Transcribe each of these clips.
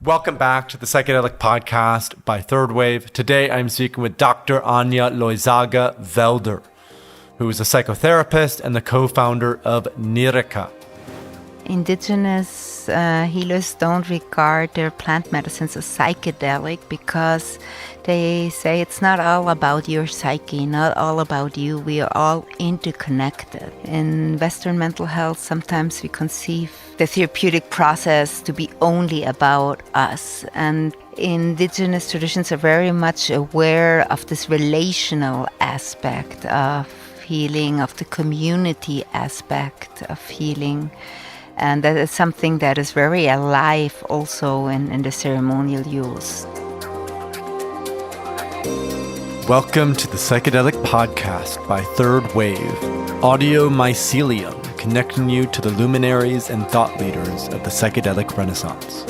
Welcome back to the Psychedelic Podcast by Third Wave. Today I'm speaking with Dr. Anja Loizaga-Velder, who is a psychotherapist and the co-founder of Nierika. Indigenous healers don't regard their plant medicines as psychedelic because they say it's not all about your psyche, not all about you. We are all interconnected. In Western mental health, sometimes we conceive the therapeutic process to be only about us. And indigenous traditions are very much aware of this relational aspect of healing, of the community aspect of healing. And that is something that is very alive also in the ceremonial use. Welcome to the Psychedelic Podcast by Third Wave, audio mycelium, connecting you to the luminaries and thought leaders of the psychedelic renaissance.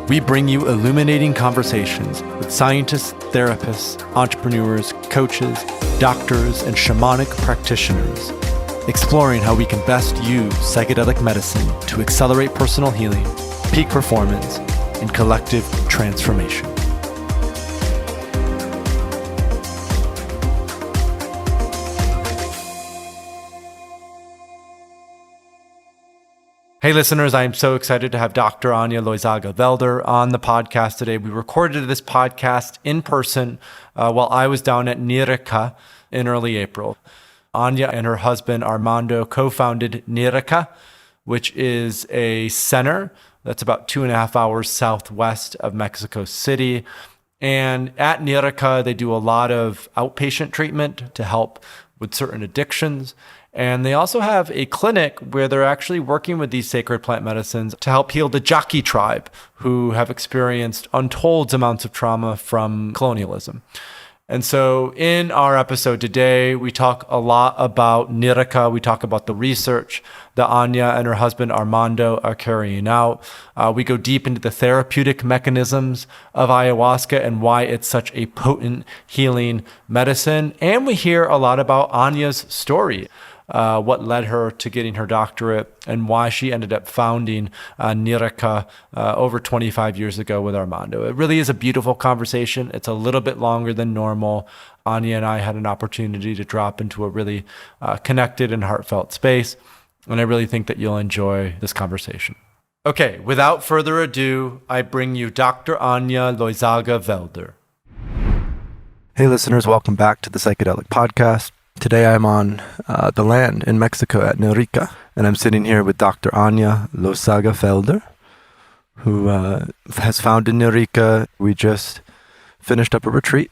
We bring you illuminating conversations with scientists, therapists, entrepreneurs, coaches, doctors, and shamanic practitioners, exploring how we can best use psychedelic medicine to accelerate personal healing, peak performance, and collective transformation. Hey listeners, I am so excited to have Dr. Anja Loizaga-Velder on the podcast today. We recorded this podcast in person while I was down at Nierika in early April. Anja and her husband Armando co-founded Nierika, which is a center that's about 2.5 hours southwest of Mexico City. And at Nierika, they do a lot of outpatient treatment to help with certain addictions. And they also have a clinic where they're actually working with these sacred plant medicines to help heal the Yaqui tribe, who have experienced untold amounts of trauma from colonialism. And so in our episode today, we talk a lot about Nierika. We talk about the research that Anja and her husband Armando are carrying out. We go deep into the therapeutic mechanisms of ayahuasca and why it's such a potent healing medicine. And we hear a lot about Anja's story. What led her to getting her doctorate and why she ended up founding Nierika over 25 years ago with Armando. It really is a beautiful conversation. It's a little bit longer than normal. Anja and I had an opportunity to drop into a really connected and heartfelt space, and I really think that you'll enjoy this conversation. Okay, without further ado, I bring you Dr. Anja Loizaga-Velder. Hey listeners, welcome back to the Psychedelic Podcast. Today I'm on the land in Mexico at Nierika, and I'm sitting here with Dr. Anja Loizaga-Velder, who has founded Nierika. We just finished up a retreat.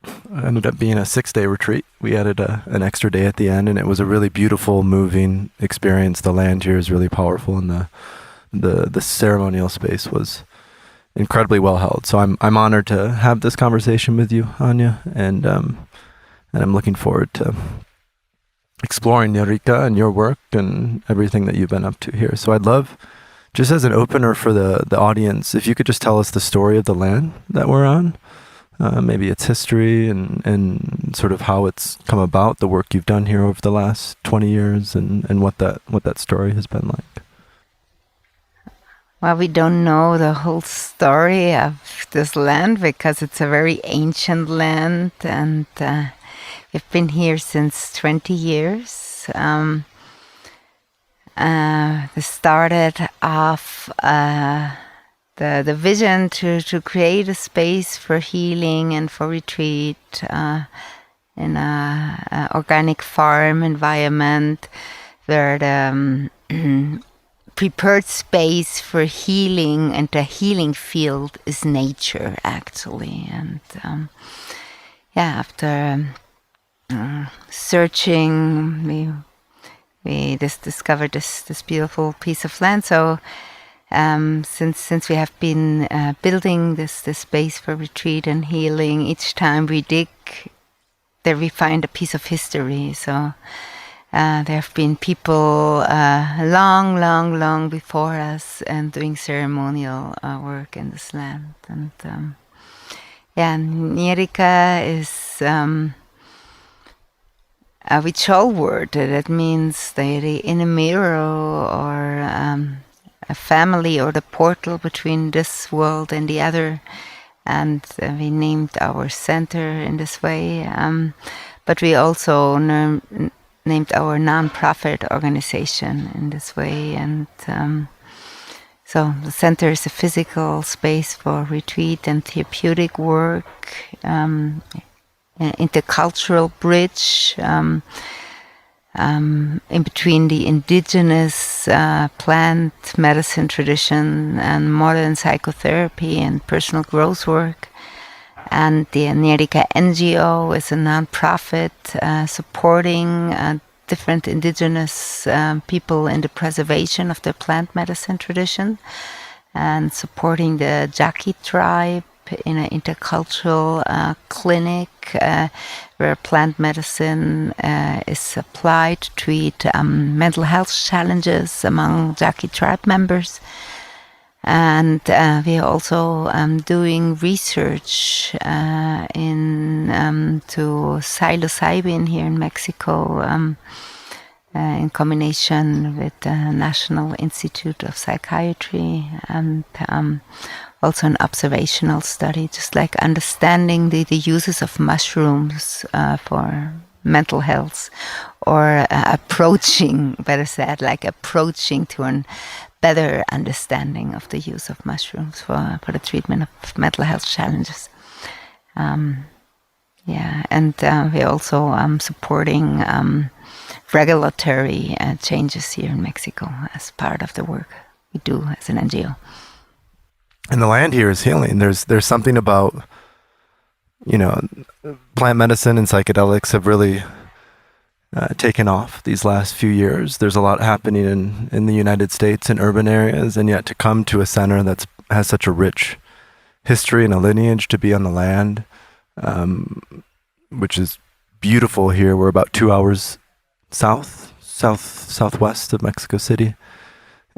It ended up being a 6-day retreat. We added an extra day at the end, and it was a really beautiful, moving experience. The land here is really powerful, and the ceremonial space was incredibly well held. So I'm honored to have this conversation with you, Anja, and I'm looking forward to exploring Nierika and your work and everything that you've been up to here. So I'd love, just as an opener for the audience, if you could just tell us the story of the land that we're on, maybe its history and sort of how it's come about, the work you've done here over the last 20 years and what that story has been like. Well, we don't know the whole story of this land because it's a very ancient land, and we've been here since 20 years. This started off the vision to create a space for healing and for retreat in an organic farm environment where the prepared space for healing and the healing field is nature, actually. And after searching, we just discovered this beautiful piece of land. So since we have been building this space for retreat and healing, each time we dig, there we find a piece of history. So there have been people long before us and doing ceremonial work in this land. And Nierika is a Huichol word that means the inner mirror or a family or the portal between this world and the other. And we named our center in this way. But we also named our nonprofit organization in this way. And so the center is a physical space for retreat and therapeutic work, intercultural bridge in between the indigenous plant medicine tradition and modern psychotherapy and personal growth work. And the Nierika NGO is a nonprofit supporting different indigenous people in the preservation of their plant medicine tradition and supporting the Yaqui tribe in an intercultural clinic where plant medicine is applied to treat mental health challenges among Yaqui tribe members. And we are also doing research into psilocybin here in Mexico in combination with the National Institute of Psychiatry, and also an observational study, just like understanding the uses of mushrooms for mental health, or approaching, better said, like approaching to a better understanding of the use of mushrooms for the treatment of mental health challenges. And we're also supporting regulatory changes here in Mexico as part of the work we do as an NGO. And the land here is healing. There's something about, plant medicine and psychedelics have really taken off these last few years. There's a lot happening in the United States in urban areas, and yet to come to a center that has such a rich history and a lineage, to be on the land, which is beautiful here. We're about 2 hours southwest of Mexico City,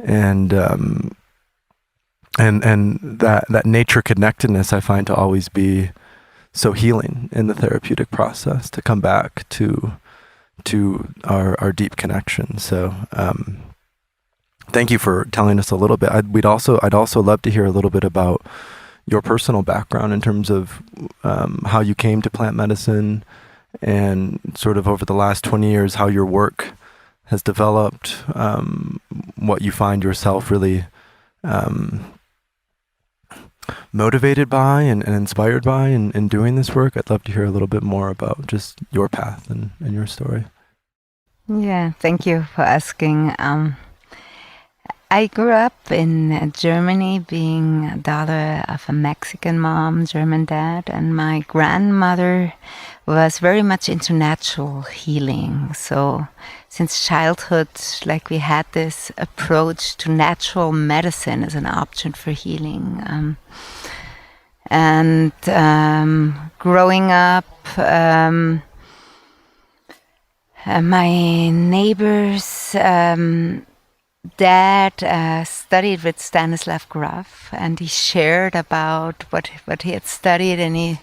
and that nature connectedness I find to always be so healing in the therapeutic process, to come back to our deep connection. So thank you for telling us a little bit. I'd also love to hear a little bit about your personal background in terms of how you came to plant medicine, and sort of over the last 20 years how your work has developed, what you find yourself really motivated by and inspired by in doing this work. I'd love to hear a little bit more about just your path and your story. Yeah, thank you for asking. I grew up in Germany, being a daughter of a Mexican mom, German dad, and my grandmother was very much into natural healing. So since childhood, we had this approach to natural medicine as an option for healing. Growing up, my neighbor's dad studied with Stanislav Grof, and he shared about what he had studied, and he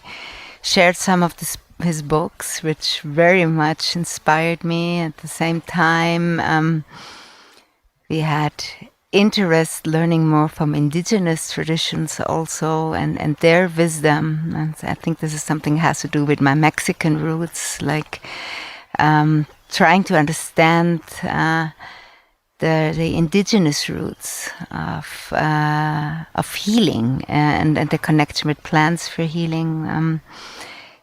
shared some of his books, which very much inspired me. At the same time, we had interest learning more from indigenous traditions also, and their wisdom. And I think this is something that has to do with my Mexican roots, trying to understand the indigenous roots of healing, and the connection with plants for healing.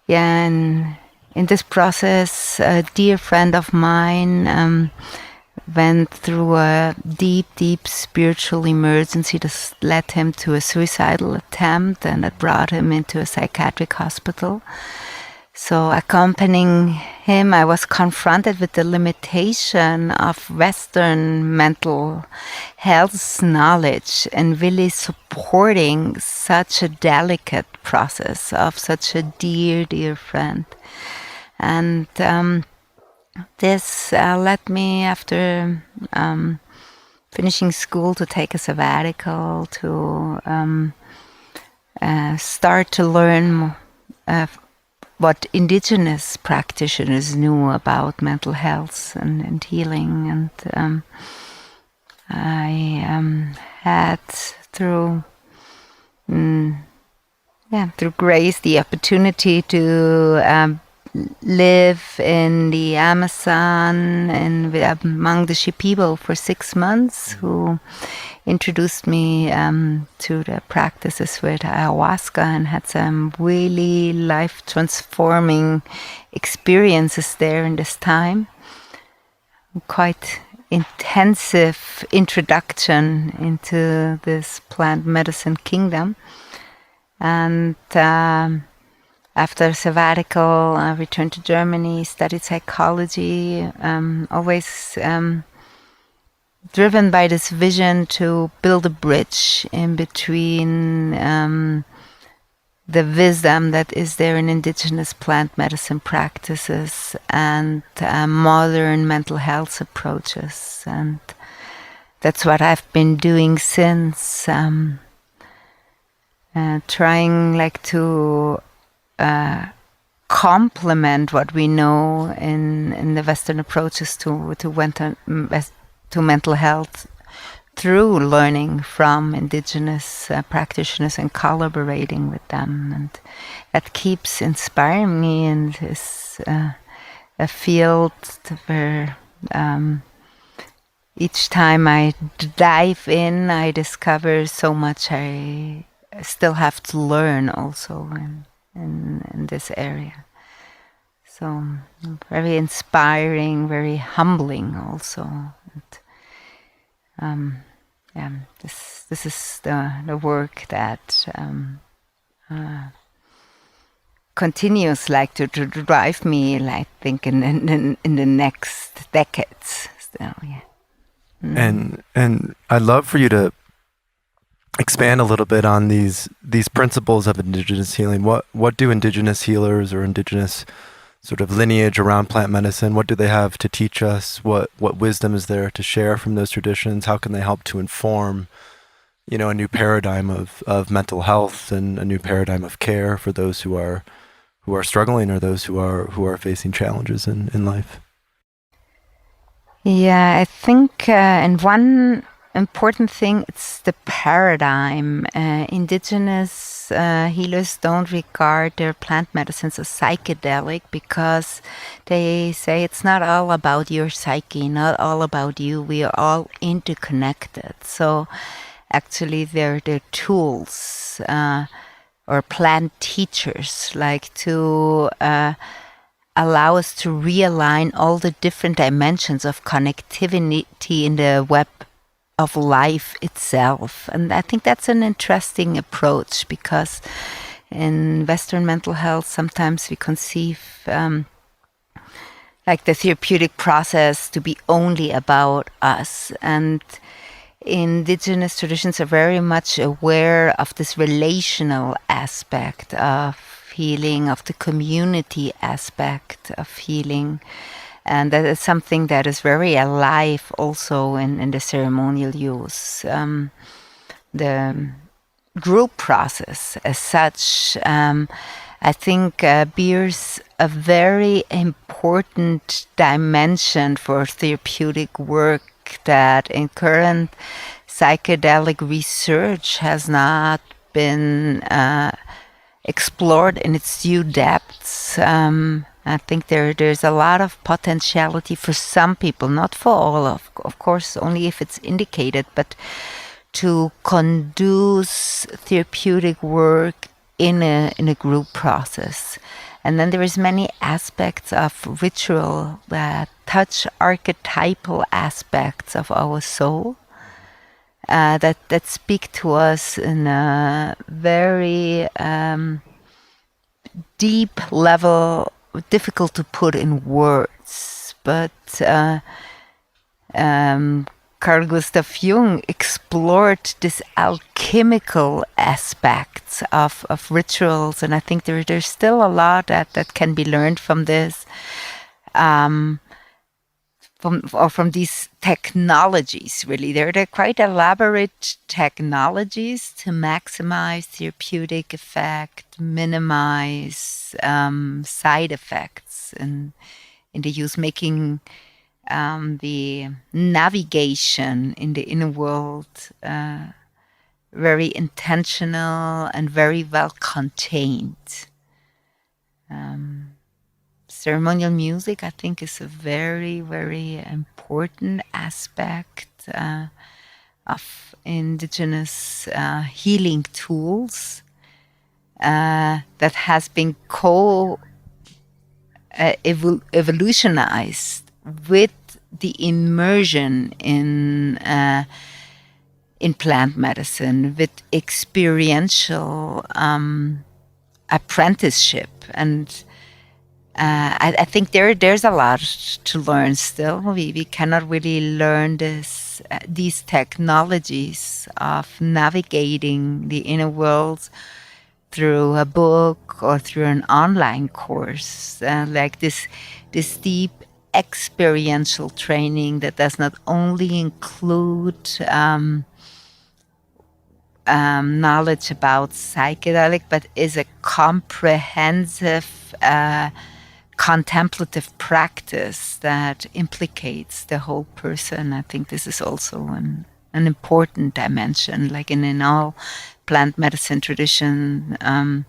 And in this process, a dear friend of mine went through a deep spiritual emergency that led him to a suicidal attempt, and that brought him into a psychiatric hospital. So accompanying him, I was confronted with the limitation of Western mental health knowledge and really supporting such a delicate process of such a dear friend. And this led me, after finishing school, to take a sabbatical, to start to learn what indigenous practitioners knew about mental health and healing. And I had through through grace the opportunity to live in the Amazon and among the Shipibo for 6 months, who introduced me to the practices with ayahuasca, and had some really life-transforming experiences there in this time. Quite intensive introduction into this plant medicine kingdom. And after sabbatical, I returned to Germany, studied psychology, always driven by this vision to build a bridge in between the wisdom that is there in indigenous plant medicine practices and modern mental health approaches. And that's what I've been doing since, trying to complement what we know in the Western approaches to mental health through learning from indigenous practitioners and collaborating with them. And that keeps inspiring me in this a field where each time I dive in, I discover so much I still have to learn also in this area. So very inspiring, very humbling also. And, this is the work that continues to drive me, I think, in the next decades still. Yeah. And I'd love for you to expand a little bit on these principles of indigenous healing. What do indigenous healers or indigenous sort of lineage around plant medicine, what do they have to teach us? What wisdom is there to share from those traditions? How can they help to inform, a new paradigm of mental health and a new paradigm of care for those who are struggling or those who are facing challenges in life? Yeah, I think in one important thing, it's the paradigm. Indigenous healers don't regard their plant medicines as psychedelic because they say it's not all about your psyche, not all about you. We are all interconnected. So actually they're tools or plant teachers, to allow us to realign all the different dimensions of connectivity in the web of life itself. And I think that's an interesting approach, because in Western mental health sometimes we conceive the therapeutic process to be only about us, and indigenous traditions are very much aware of this relational aspect of healing, of the community aspect of healing. And that is something that is very alive also in the ceremonial use. The group process as such, I think bears a very important dimension for therapeutic work that in current psychedelic research has not been explored in its due depths. I think there's a lot of potentiality for some people, not for all, of course, only if it's indicated, but to conduce therapeutic work in a group process. And then there is many aspects of ritual that touch archetypal aspects of our soul that speak to us in a very deep level, difficult to put in words, but Carl Gustav Jung explored this alchemical aspects of rituals, and I think there's still a lot that can be learned from this, from these technologies. Really, they're quite elaborate technologies to maximize therapeutic effect, minimize side effects in the use, making the navigation in the inner world very intentional and very well contained. Ceremonial music, I think, is a very, very important aspect of indigenous healing tools that has been evolutionized with the immersion in plant medicine, with experiential apprenticeship. And I think there's a lot to learn still. We cannot really learn these technologies of navigating the inner world through a book or through an online course, like this deep experiential training that does not only include knowledge about psychedelic, but is a comprehensive contemplative practice that implicates the whole person. I think this is also an important dimension, like in all plant medicine tradition. In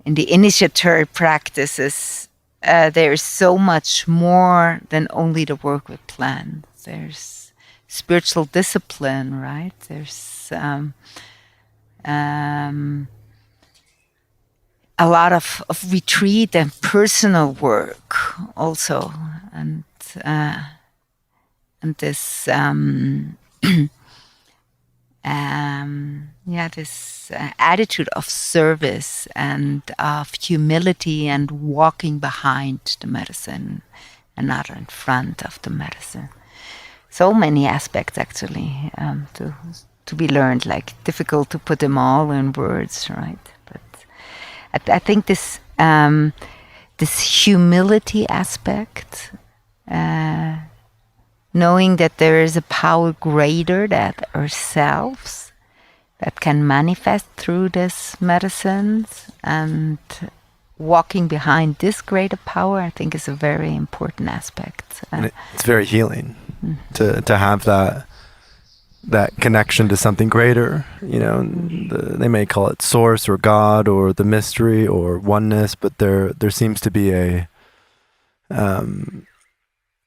the initiatory practices, there's so much more than only the work with plants. There's spiritual discipline, right? There's a lot of retreat and personal work also, and this this attitude of service and of humility and walking behind the medicine and not in front of the medicine. So many aspects actually to be learned, like difficult to put them all in words, right? But I think this humility aspect, knowing that there is a power greater than ourselves that can manifest through these medicines, and walking behind this greater power, I think, is a very important aspect. And it's very healing to have that connection to something greater. You know, they may call it source or God or the mystery or oneness, but there seems to be a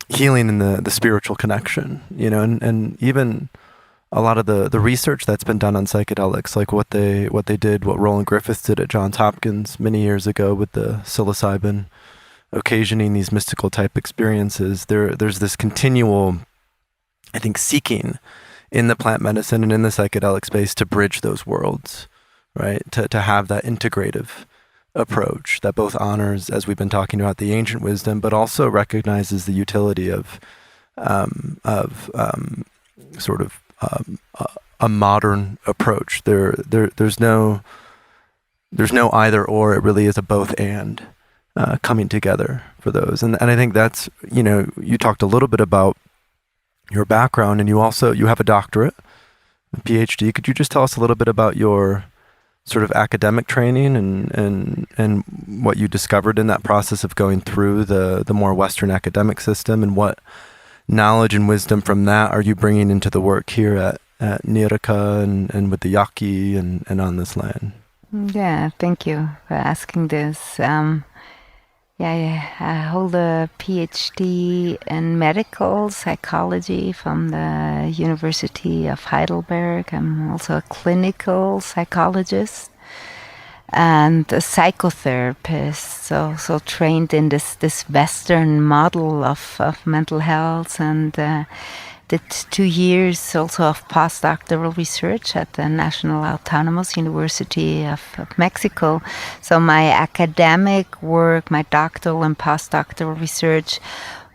healing in the spiritual connection. You know, and even a lot of the research that's been done on psychedelics, like what Roland Griffiths did at Johns Hopkins many years ago with the psilocybin, occasioning these mystical type experiences. There's this continual, I think, seeking in the plant medicine and in the psychedelic space to bridge those worlds, right? To have that integrative approach that both honors, as we've been talking about, the ancient wisdom, but also recognizes the utility of sort of a modern approach. There's no either or. It really is a both and coming together for those. And I think that's, you know, you talked a little bit about your background, and you have a doctorate, a Ph.D. Could you just tell us a little bit about your sort of academic training and what you discovered in that process of going through the more Western academic system, and what knowledge and wisdom from that are you bringing into the work here at Nierika and with the Yaqui and on this land? Yeah, thank you for asking this. I hold a Ph.D. in medical psychology from the University of Heidelberg. I'm also a clinical psychologist and a psychotherapist, so trained in this Western model of mental health, and did 2 years also of postdoctoral research at the National Autonomous University of Mexico. So my academic work, my doctoral and postdoctoral research,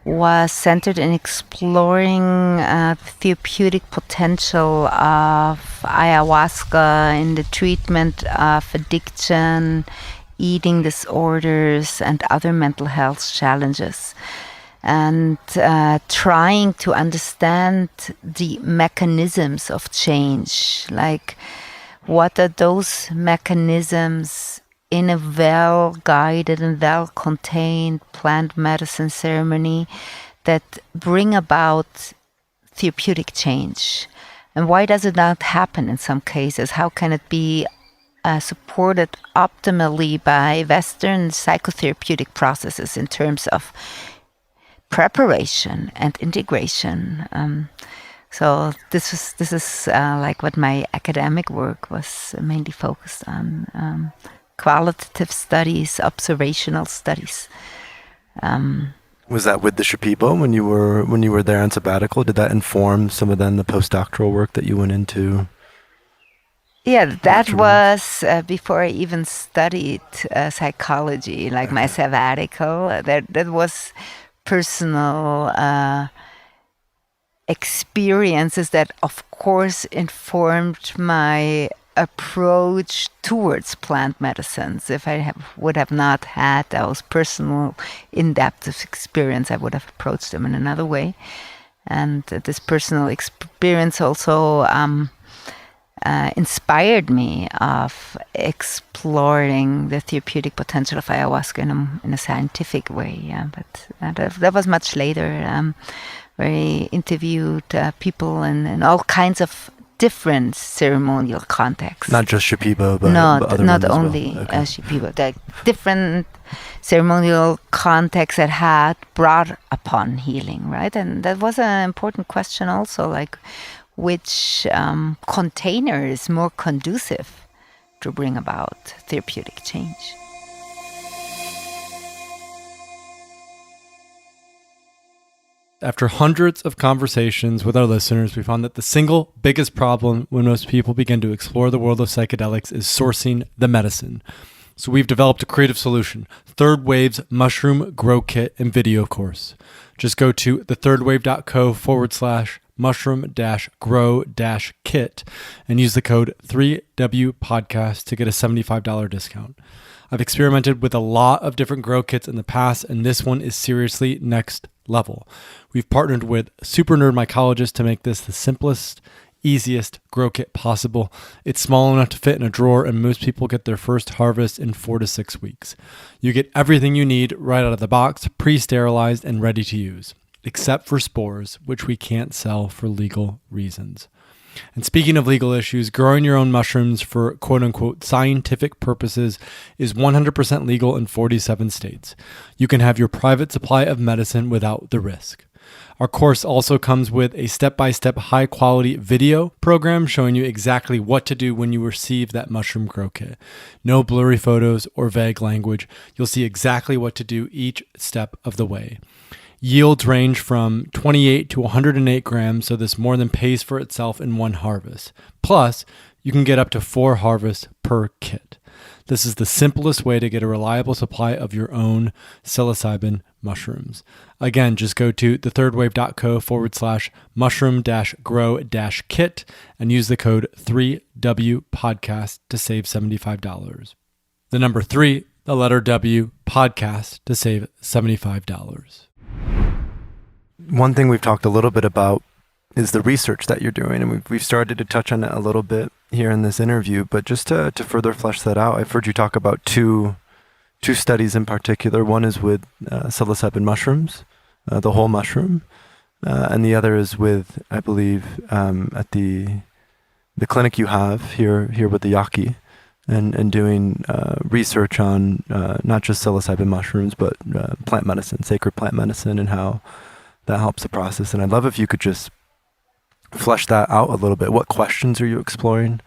was centered in exploring the therapeutic potential of ayahuasca in the treatment of addiction, eating disorders, and other mental health challenges, and trying to understand the mechanisms of change. Like, what are those mechanisms in a well-guided and well-contained plant medicine ceremony that bring about therapeutic change. And why does it not happen in some cases? How can it be supported optimally by Western psychotherapeutic processes in terms of preparation and integration? So this is like what my academic work was mainly focused on: qualitative studies, observational studies. Was that with the Shipibo when you were there on sabbatical? Did that inform some of then the postdoctoral work that you went into? Yeah, that was before I even studied psychology, like my sabbatical. That was personal experiences that, of course, informed my approach towards plant medicines. If I would have not had those personal, in-depth experience, I would have approached them in another way. And this personal experience also inspired me of exploring the therapeutic potential of ayahuasca in a scientific way. Yeah, but that was much later. Where I interviewed people in all kinds of different ceremonial contexts. Not just Shipibo, but not only Shipibo. The different ceremonial contexts that had brought upon healing, right? And that was an important question also, like which container is more conducive to bring about therapeutic change. After hundreds of conversations with our listeners, we found that the single biggest problem when most people begin to explore the world of psychedelics is sourcing the medicine. So we've developed a creative solution: Third Wave's Mushroom Grow Kit and video course. Just go to thethirdwave.co/mushroom-grow-kit and use the code 3WPodcast to get a $75 discount. I've experimented with a lot of different grow kits in the past, and this one is seriously next level. We've partnered with super nerd mycologists to make this the simplest, easiest grow kit possible. It's small enough to fit in a drawer, and most people get their first harvest in 4 to 6 weeks. You get everything you need right out of the box, pre-sterilized and ready to use, except for spores, which we can't sell for legal reasons. And speaking of legal issues, growing your own mushrooms for quote-unquote scientific purposes is 100% legal in 47 states. You can have your private supply of medicine without the risk. Our course also comes with a step-by-step high-quality video program showing you exactly what to do when you receive that mushroom grow kit. No blurry photos or vague language. You'll see exactly what to do each step of the way. Yields range from 28 to 108 grams, so this more than pays for itself in one harvest. Plus, you can get up to 4 harvests per kit. This is the simplest way to get a reliable supply of your own psilocybin mushrooms. Again, just go to thethirdwave.co/mushroom-grow-kit and use the code 3WPodcast to save $75. The number 3, the letter W, podcast to save $75. One thing we've talked a little bit about is the research that you're doing, and we've started to touch on it a little bit here in this interview, but just to further flesh that out, I've heard you talk about two studies in particular. One is with psilocybin mushrooms, the whole mushroom, and the other is with, I believe, at the clinic you have here with the Yaqui, and doing research on not just psilocybin mushrooms, but plant medicine, sacred plant medicine, and how that helps the process. And I'd love if you could just flesh that out a little bit. What questions are you exploring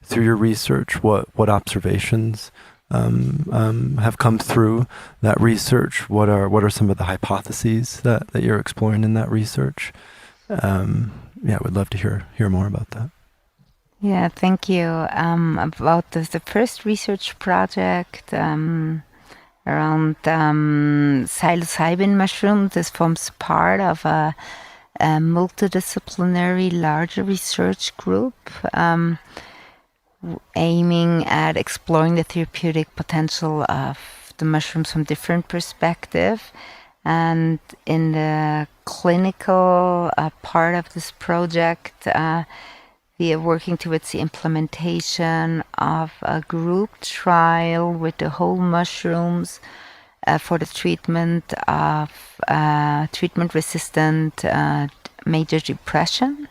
through your research? What observations have come through that research? What are some of the hypotheses that you're exploring in that research? I would love to hear more about that. Yeah, thank you. About the first research project around psilocybin mushrooms, this forms part of a multidisciplinary larger research group aiming at exploring the therapeutic potential of the mushrooms from different perspectives. And in the clinical part of this project, we are working towards the implementation of a group trial with the whole mushrooms for the treatment of treatment-resistant major depression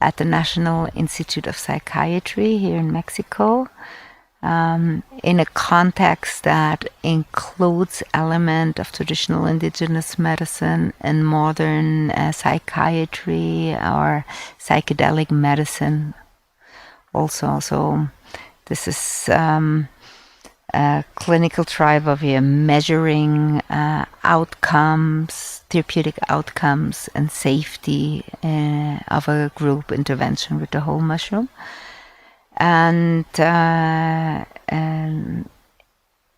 at the National Institute of Psychiatry here in Mexico, in a context that includes element of traditional indigenous medicine and modern psychiatry or psychedelic medicine also. So this is a clinical trial where we are measuring outcomes, therapeutic outcomes and safety of a group intervention with the whole mushroom. And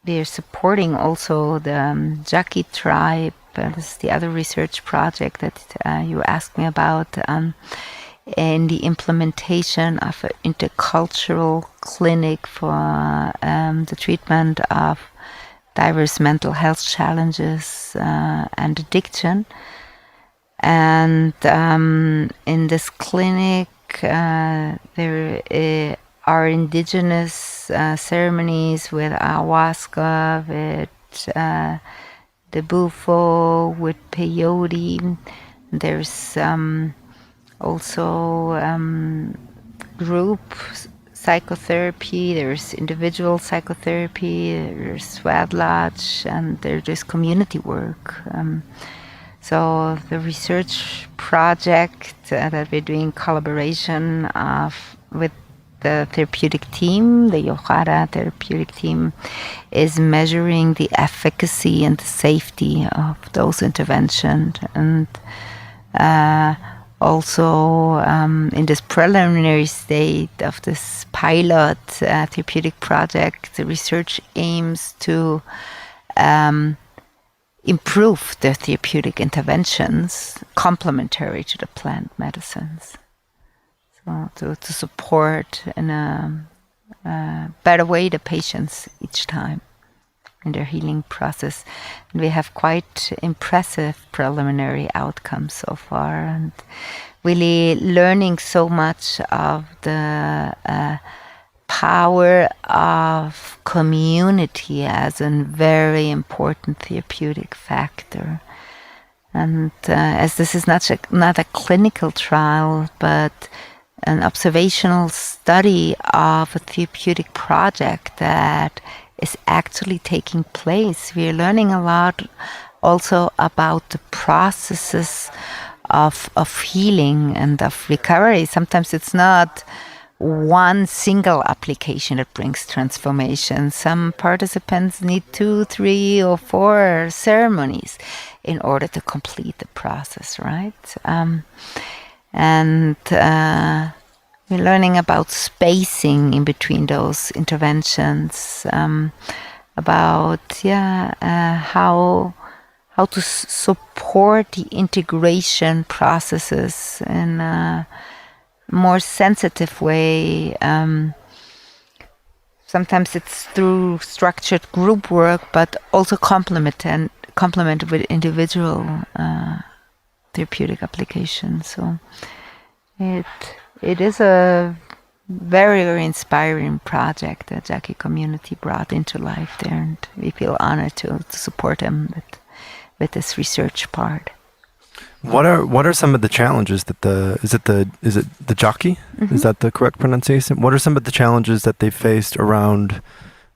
we are supporting also the Yaqui tribe. This is the other research project that you asked me about, in the implementation of an intercultural clinic for the treatment of diverse mental health challenges and addiction. And in this clinic, there are indigenous ceremonies with ayahuasca, with the bufo, with peyote. There's also group psychotherapy, there's individual psychotherapy, there's sweat lodge, and there's community work. So the research project that we're doing in collaboration with the therapeutic team, the Yohara therapeutic team, is measuring the efficacy and the safety of those interventions. And also in this preliminary state of this pilot therapeutic project, the research aims to improve the therapeutic interventions complementary to the plant medicines. So to support in a better way the patients each time in their healing process. And we have quite impressive preliminary outcomes so far, and really learning so much of the power of community as a very important therapeutic factor. And as this is not a clinical trial, but an observational study of a therapeutic project that is actually taking place, we are learning a lot also about the processes of healing and of recovery. Sometimes it's not one single application that brings transformation. Some participants need 2, 3, or 4 ceremonies in order to complete the process, right? And we're learning about spacing in between those interventions, about how to support the integration processes in a more sensitive way. Sometimes it's through structured group work, but also complemented with individual therapeutic applications. So it is a very, very inspiring project that Yaqui community brought into life there, and we feel honored to support them with this research part. What are some of the challenges that is it the Yaqui? Mm-hmm. Is that the correct pronunciation? What are some of the challenges that they faced around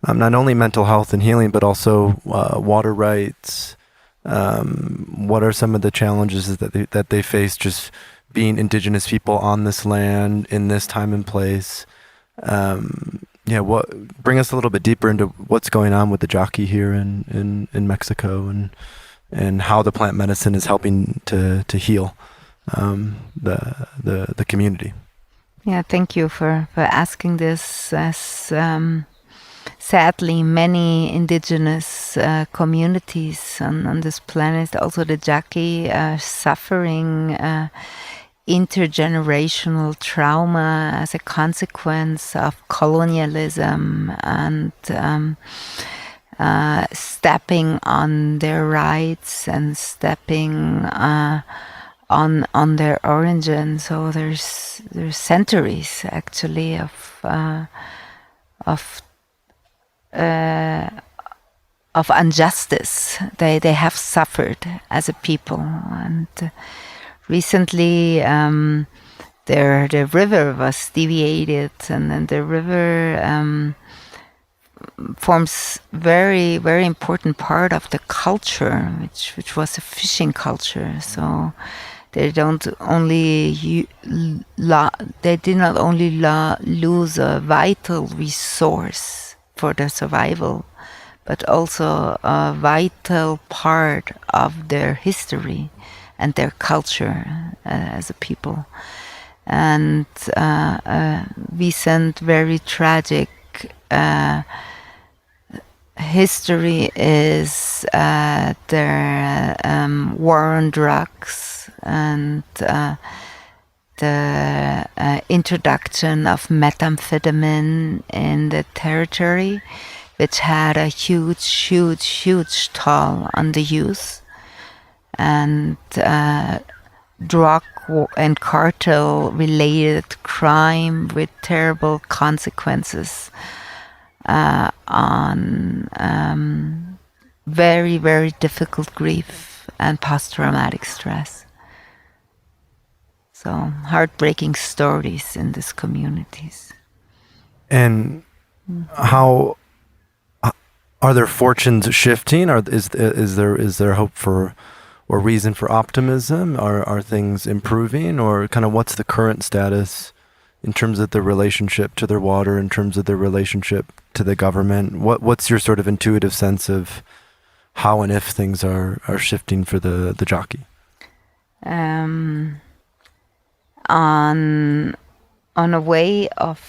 not only mental health and healing, but also water rights? What are some of the challenges that they face just being indigenous people on this land in this time and place? Bring us a little bit deeper into what's going on with the Yaqui here in Mexico, and how the plant medicine is helping to heal the community. Yeah, thank you for asking this. As sadly, many indigenous communities on this planet, also the Yaqui, are suffering intergenerational trauma as a consequence of colonialism and stepping on their rights and stepping on their origin. So there's centuries actually of of injustice they have suffered as a people. And recently, the river was deviated, and then the river forms very, very important part of the culture, which was a fishing culture. So they don't only they did not only lose a vital resource for their survival, but also a vital part of their history and their culture as a people. And recent, very tragic history is their war on drugs and the introduction of methamphetamine in the territory, which had a huge toll on the youth. And drug and cartel-related crime with terrible consequences on very, very difficult grief and post-traumatic stress. So heartbreaking stories in these communities. And how are their fortunes shifting? Or is there hope for or reason for optimism? Are things improving, or kind of what's the current status in terms of their relationship to their water, in terms of their relationship to the government? What's your sort of intuitive sense of how and if things are shifting for the Yaqui? On a way of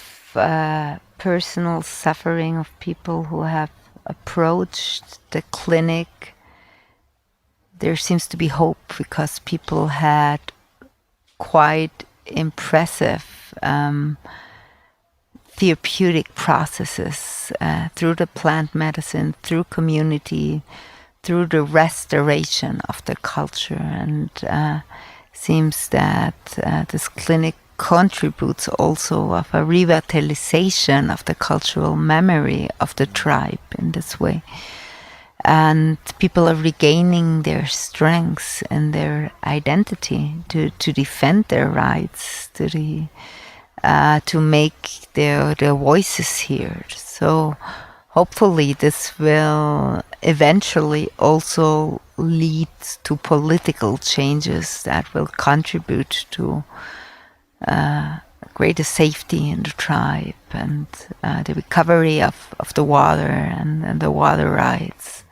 personal suffering of people who have approached the clinic, there seems to be hope, because people had quite impressive therapeutic processes through the plant medicine, through community, through the restoration of the culture. And seems that this clinic contributes also of a revitalization of the cultural memory of the tribe in this way. And people are regaining their strengths and their identity to defend their rights, to make their voices heard. So hopefully this will eventually also lead to political changes that will contribute to greater safety in the tribe and the recovery of the water and the water rights,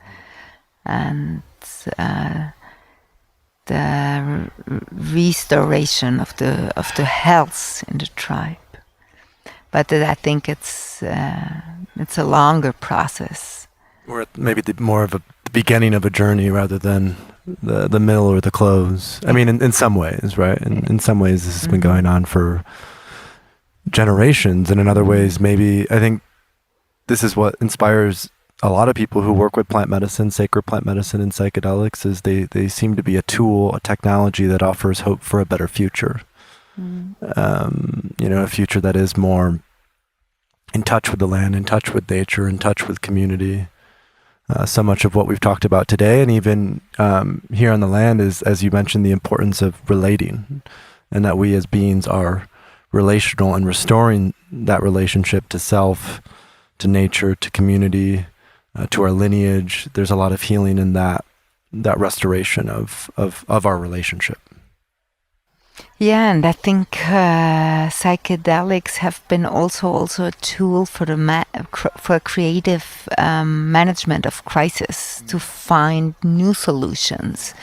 and the restoration of the health in the tribe. But I think it's a longer process. Or maybe more of a beginning of a journey rather than the middle or the close. I mean, in some ways, right? In some ways, this has been going on for generations, and in other ways, maybe I think this is what inspires a lot of people who work with plant medicine, sacred plant medicine, and psychedelics. Is they seem to be a tool, a technology that offers hope for a better future. A future that is more in touch with the land, in touch with nature, in touch with community. So much of what we've talked about today, and even here on the land, is, as you mentioned, the importance of relating, and that we as beings are relational, and restoring that relationship to self, to nature, to community, to our lineage. There's a lot of healing in that restoration of our relationship. Yeah, and I think psychedelics have been also a tool for for creative management of crisis, to find new solutions,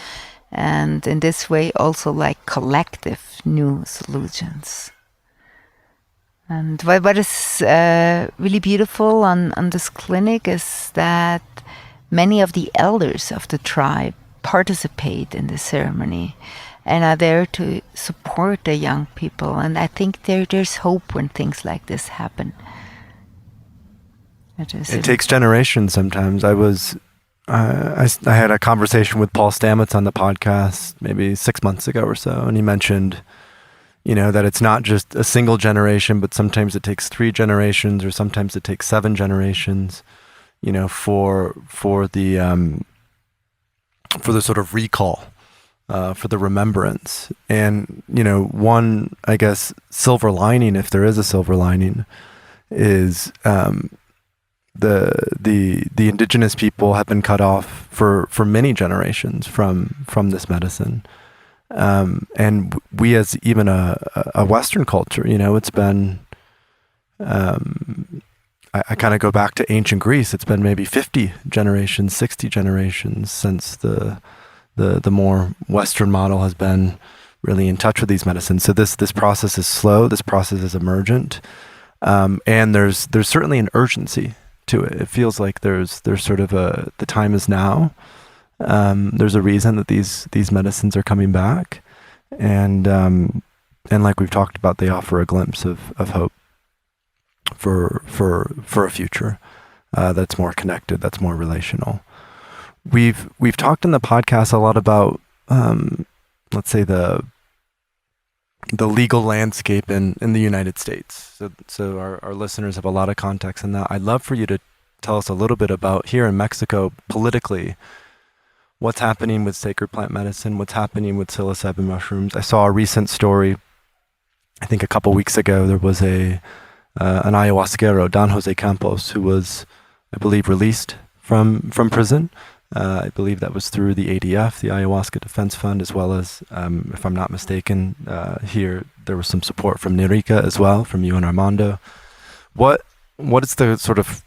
and in this way also like collective new solutions. And what is really beautiful on this clinic is that many of the elders of the tribe participate in the ceremony and are there to support the young people. And I think there's hope when things like this happen. It takes generations sometimes. I had a conversation with Paul Stamets on the podcast maybe 6 months ago or so, and he mentioned, that it's not just a single generation, but sometimes it takes 3 generations, or sometimes it takes 7 generations, for the sort of recall, for the remembrance. And, one, I guess, silver lining, if there is a silver lining, is the indigenous people have been cut off for many generations from this medicine. And we, as even a Western culture, it's been, I kind of go back to ancient Greece. It's been maybe 50 generations, 60 generations since the more Western model has been really in touch with these medicines. So this process is slow. This process is emergent, and there's certainly an urgency to it. It feels like there's sort of the time is now. There's a reason that these medicines are coming back, and like we've talked about, they offer a glimpse of hope for a future that's more connected, that's more relational. We've talked in the podcast a lot about let's say the legal landscape in the United States. So our listeners have a lot of context in that. I'd love for you to tell us a little bit about here in Mexico politically, what's happening with sacred plant medicine, what's happening with psilocybin mushrooms. I saw a recent story, I think a couple weeks ago. There was an ayahuasquero, Don Jose Campos, who was, I believe, released from prison. I believe that was through the ADF, the Ayahuasca Defense Fund, as well as, if I'm not mistaken, here there was some support from Nierika as well, from you and Armando. What is the sort of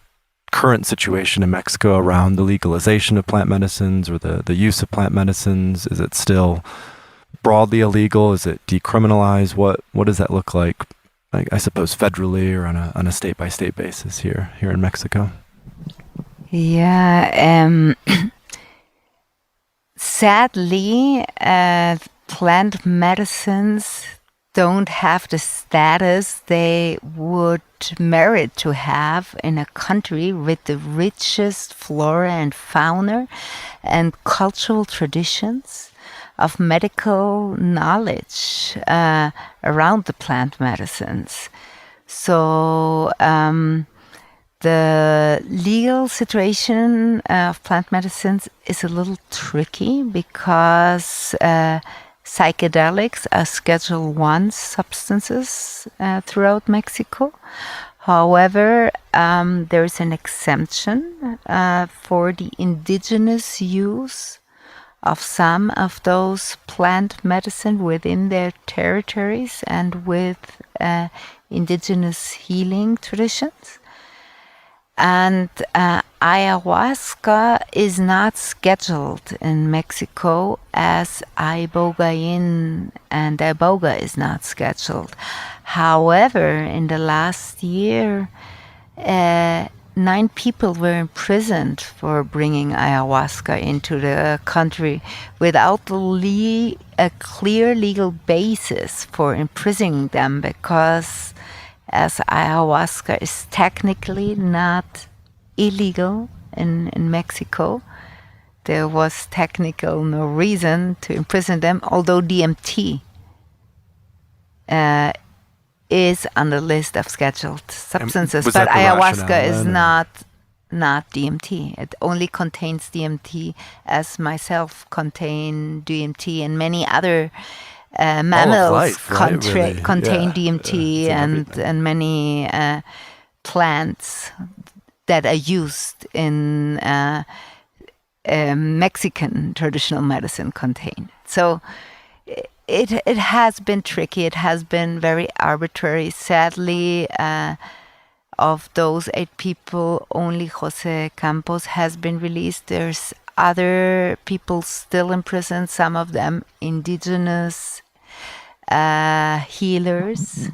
current situation in Mexico around the legalization of plant medicines, or the use of plant medicines? Is it still broadly illegal? Is it decriminalized? What does that look like, I suppose, federally or on a state-by-state basis here in Mexico? Yeah, sadly, plant medicines don't have the status they would merit to have in a country with the richest flora and fauna and cultural traditions of medical knowledge around the plant medicines. So the legal situation of plant medicines is a little tricky because psychedelics are Schedule I substances throughout Mexico. However, there is an exemption for the indigenous use of some of those plant medicine within their territories and with indigenous healing traditions. And ayahuasca is not scheduled in Mexico as ibogaine and iboga is not scheduled. However, in the last year, 9 people were imprisoned for bringing ayahuasca into the country without a clear legal basis for imprisoning them, because as ayahuasca is technically not illegal in Mexico, there was technical no reason to imprison them, although DMT is on the list of scheduled substances. But ayahuasca is not DMT. It only contains DMT, as myself contain DMT, and many other mammals contain DMT, and many plants that are used in Mexican traditional medicine contain. So it has been tricky. It has been very arbitrary. Sadly, of those 8 people, only Jose Campos has been released. There's other people still in prison, some of them indigenous healers,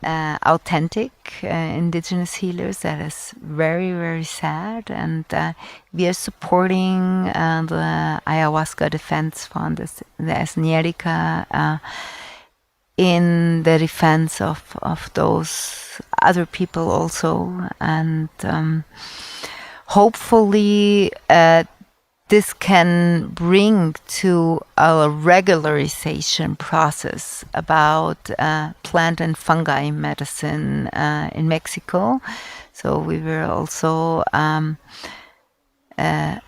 authentic indigenous healers. That is very, very sad. And we are supporting the Ayahuasca Defense Fund, as Nierika, in the defense of those other people also. And hopefully this can bring to a regularization process about plant and fungi medicine in Mexico, So we were also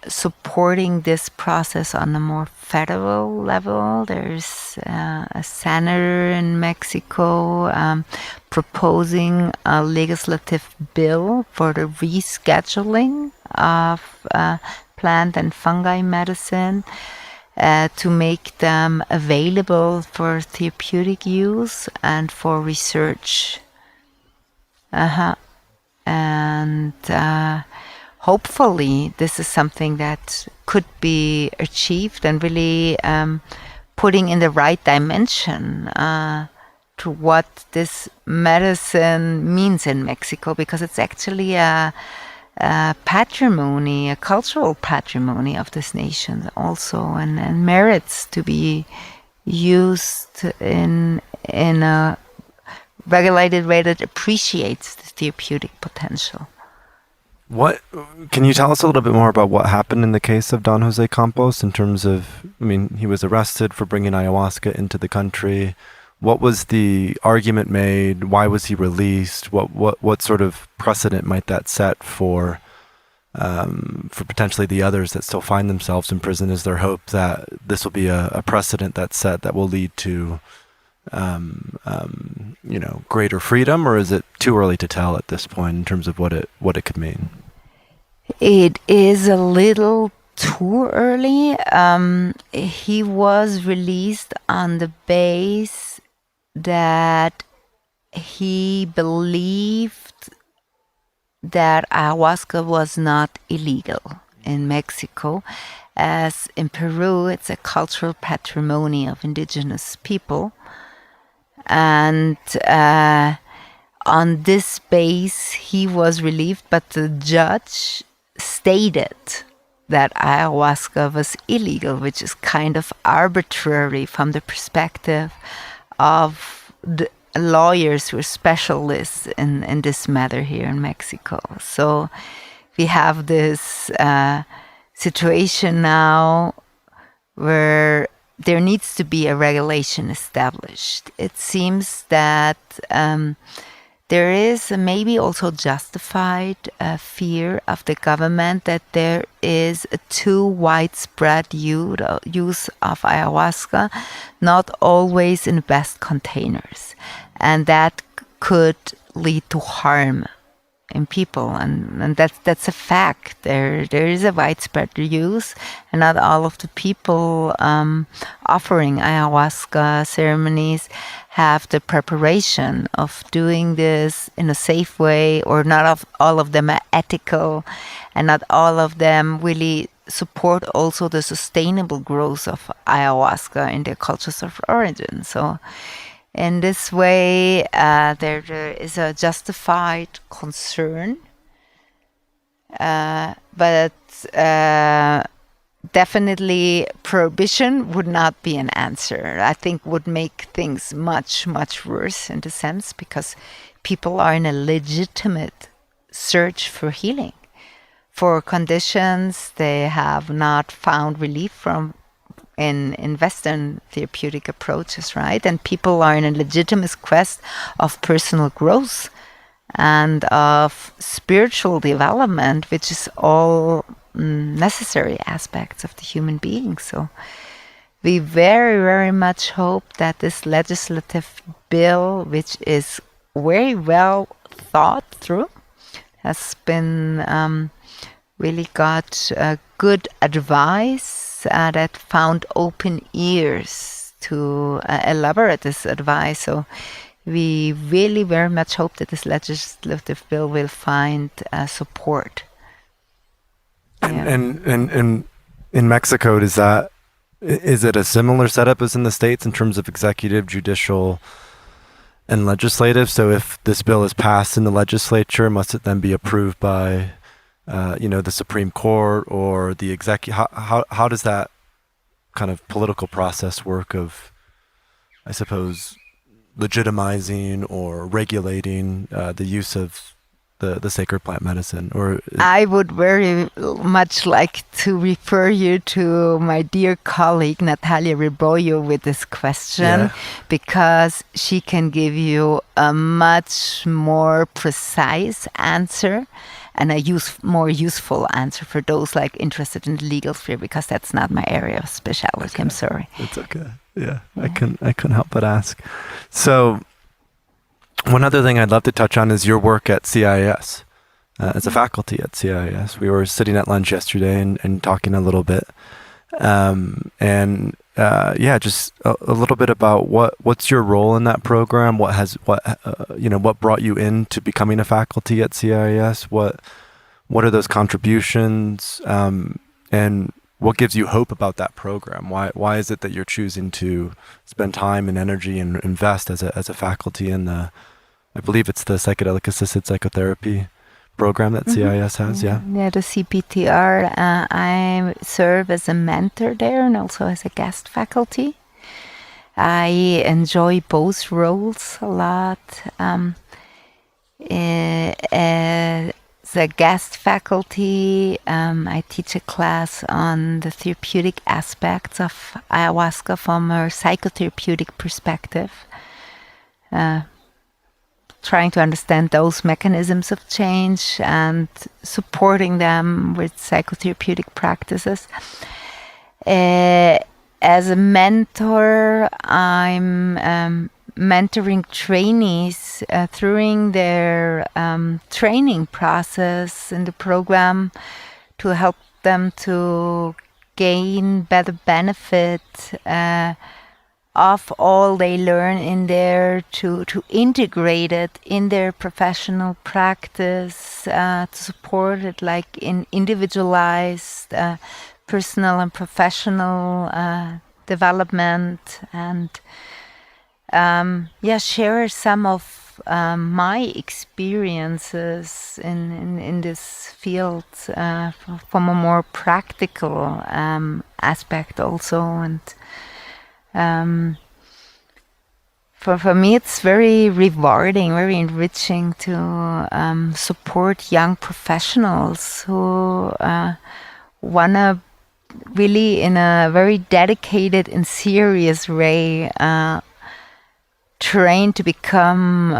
supporting this process on a more federal level. There's a senator in Mexico proposing a legislative bill for the rescheduling of plant and fungi medicine to make them available for therapeutic use and for research. And hopefully this is something that could be achieved and really putting in the right dimension to what this medicine means in Mexico, because it's actually a patrimony, a cultural patrimony of this nation also, and merits to be used in a regulated way that appreciates the therapeutic potential. What can you tell us a little bit more about what happened in the case of Don Jose Campos in terms of, I mean, he was arrested for bringing ayahuasca into the country. What was the argument made? Why was he released? What sort of precedent might that set for potentially the others that still find themselves in prison? Is there hope that this will be a precedent that's set that will lead to greater freedom, or is it too early to tell at this point in terms of what it could mean? It is a little too early. He was released on the base that he believed that ayahuasca was not illegal in Mexico, as in Peru it's a cultural patrimony of indigenous people. And on this base, he was relieved, but the judge stated that ayahuasca was illegal, which is kind of arbitrary from the perspective of the lawyers who are specialists in this matter here in Mexico. So we have this situation now where there needs to be a regulation established. It seems that there is maybe also justified fear of the government that there is a too widespread use of ayahuasca, not always in the best containers. And that could lead to harm in people, and that's a fact. There is a widespread use, and not all of the people offering ayahuasca ceremonies have the preparation of doing this in a safe way, or not all of them are ethical, and not all of them really support also the sustainable growth of ayahuasca in their cultures of origin. So in this way, there is a justified concern, but definitely prohibition would not be an answer. I think would make things much, much worse in the sense, because people are in a legitimate search for healing, for conditions they have not found relief from in Western therapeutic approaches, right? And people are in a legitimate quest of personal growth and of spiritual development, which is all necessary aspects of the human being. So we very, very much hope that this legislative bill, which is very well thought through, has been really got good advice that found open ears to elaborate this advice. So we really very much hope that this legislative bill will find support. And in Mexico, is it a similar setup as in the States in terms of executive, judicial, and legislative? So if this bill is passed in the legislature, must it then be approved by the Supreme Court or the executive? How does that kind of political process work of, I suppose, legitimizing or regulating the use of the sacred plant medicine? Or I would very much like to refer you to my dear colleague Natalia Ribollo with this question, because she can give you a much more precise answer and a more useful answer for those like interested in the legal sphere, because that's not my area of specialty. Okay. I'm sorry. It's okay. Yeah. I couldn't help but ask. So one other thing I'd love to touch on is your work at CIS. As a faculty at CIS. We were sitting at lunch yesterday and talking a little bit. Just a little bit about what's your role in that program? What brought you into becoming a faculty at CIS? What are those contributions? And what gives you hope about that program? Why is it that you're choosing to spend time and energy and invest as a faculty in I believe it's the psychedelic assisted psychotherapy program that CIS has, Yeah, the CPTR. I serve as a mentor there and also as a guest faculty. I enjoy both roles a lot. As a guest faculty, I teach a class on the therapeutic aspects of ayahuasca from a psychotherapeutic perspective. Trying to understand those mechanisms of change and supporting them with psychotherapeutic practices. As a mentor, I'm mentoring trainees through their training process in the program to help them to gain better benefit of all they learn in there, to integrate it in their professional practice, to support it like in individualized personal and professional development, and share some of my experiences in this field from a more practical aspect also. And for me, it's very rewarding, very enriching to support young professionals who want to really, in a very dedicated and serious way, train to become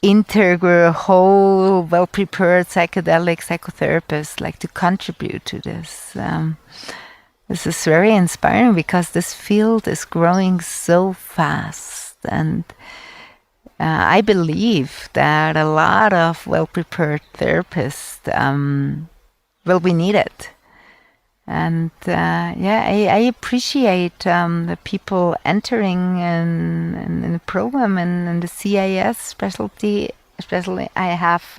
integral, whole, well-prepared psychedelic psychotherapists, like to contribute to this. This is very inspiring because this field is growing so fast, and I believe that a lot of well-prepared therapists will be needed. And I appreciate the people entering in the program and in the CIS specialty. Especially, I have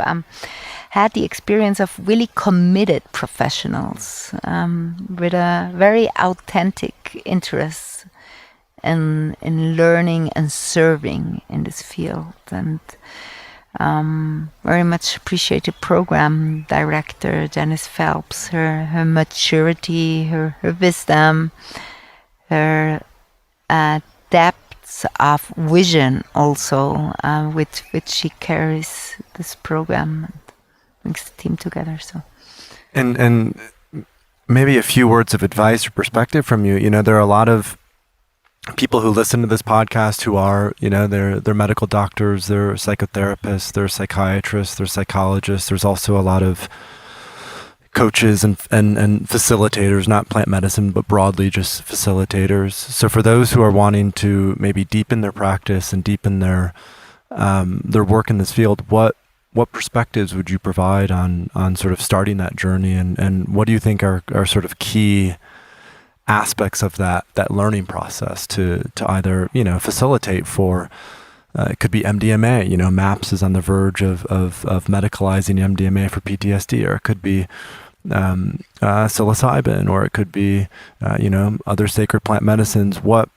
had the experience of really committed professionals with a very authentic interest in learning and serving in this field. And very much appreciate the program director, Janice Phelps, her maturity, her wisdom, her depth of vision also, with which she carries this program and brings the team together. So, and maybe a few words of advice or perspective from you. You know, there are a lot of people who listen to this podcast who are, they're medical doctors, they're psychotherapists, they're psychiatrists, they're psychologists. There's also a lot of coaches and facilitators, not plant medicine, but broadly just facilitators. So for those who are wanting to maybe deepen their practice and deepen their work in this field, what perspectives would you provide on sort of starting that journey, and what do you think are sort of key aspects of that learning process to either facilitate for it could be MDMA. MAPS is on the verge of medicalizing MDMA for PTSD, or it could be psilocybin, or it could be other sacred plant medicines. What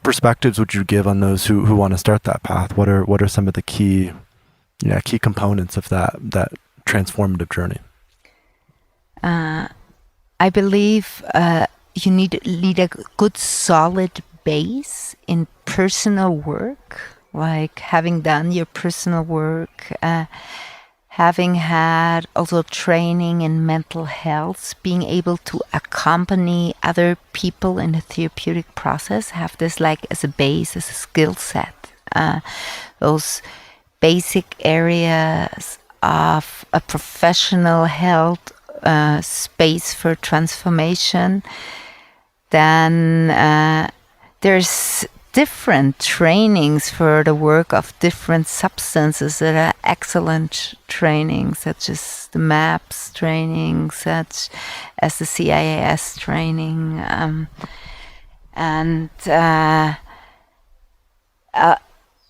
perspectives would you give on those who want to start that path? What are some of the key components of that transformative journey? I believe you need a good solid base in personal work like having done your personal work, having had also training in mental health, being able to accompany other people in the therapeutic process, have this like as a base, as a skill set. Those basic areas of a professional health space for transformation. Then there's different trainings for the work of different substances that are excellent trainings, such as the MAPS training, such as the CIAS training, and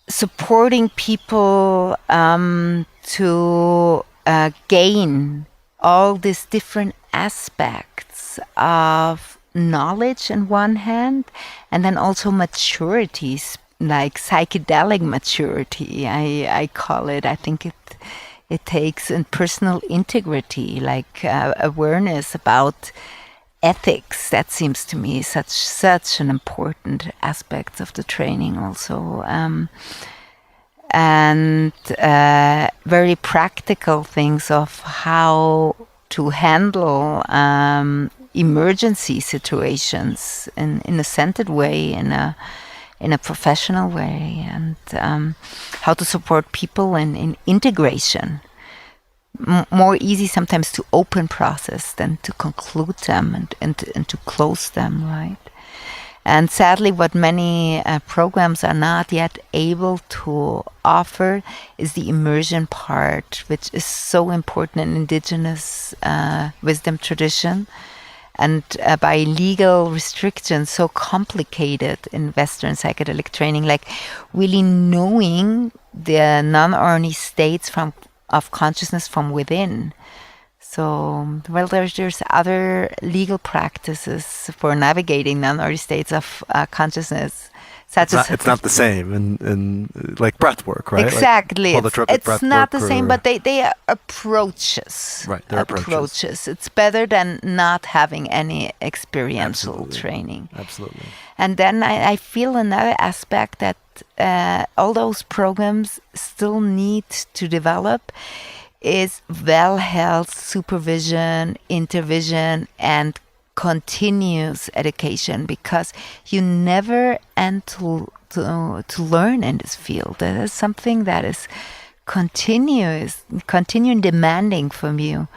supporting people to gain all these different aspects of knowledge on one hand, and then also maturities, like psychedelic maturity, I call it. I think it takes in personal integrity, like awareness about ethics. That seems to me such an important aspect of the training also. And very practical things of how to handle emergency situations in a centered way, in a professional way, and how to support people in integration. More easy sometimes to open process than to conclude them and to close them, right? And sadly, what many programs are not yet able to offer is the immersion part, which is so important in Indigenous wisdom tradition, and by legal restrictions so complicated in Western psychedelic training, like really knowing the non-ordinary states of consciousness from within. So, well, there's other legal practices for navigating non-ordinary states of consciousness, such as it's not the same in like breath work, right? Exactly, Like it's not the same, but they are approaches. Right, they're approaches. It's better than not having any experiential training. Absolutely. And then I feel another aspect that all those programs still need to develop is well-held supervision, intervision, and continuous education, because you never end to learn in this field. That is something that is continuing demanding from you,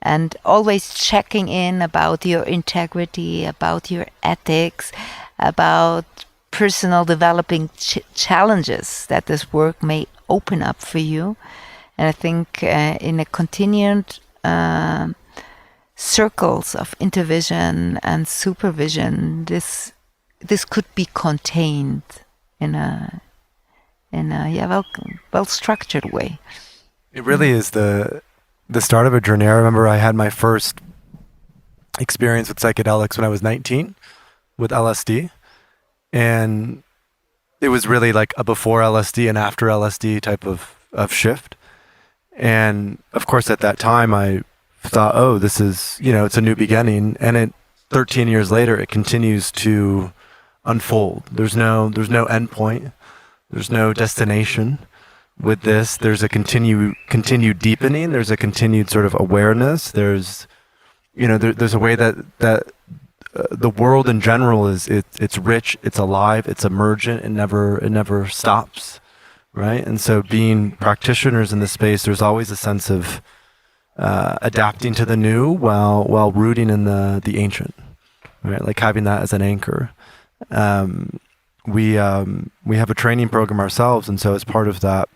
and always checking in about your integrity, about your ethics, about personal developing challenges that this work may open up for you. And I think in a continued circles of intervision and supervision, this could be contained in a well structured way. It really is the start of a journey. I remember I had my first experience with psychedelics when I was 19 with LSD, and it was really like a before LSD and after LSD type of shift. And of course, at that time, I thought, oh, this is, it's a new beginning. And 13 years later, it continues to unfold. There's no end point. There's no destination with this. There's a continued deepening. There's a continued sort of awareness. There's a way that the world in general it's rich, it's alive, it's emergent. It never stops. Right. And so being practitioners in this space, there's always a sense of adapting to the new while rooting in the ancient, right? Like having that as an anchor. We have a training program ourselves. And so as part of that,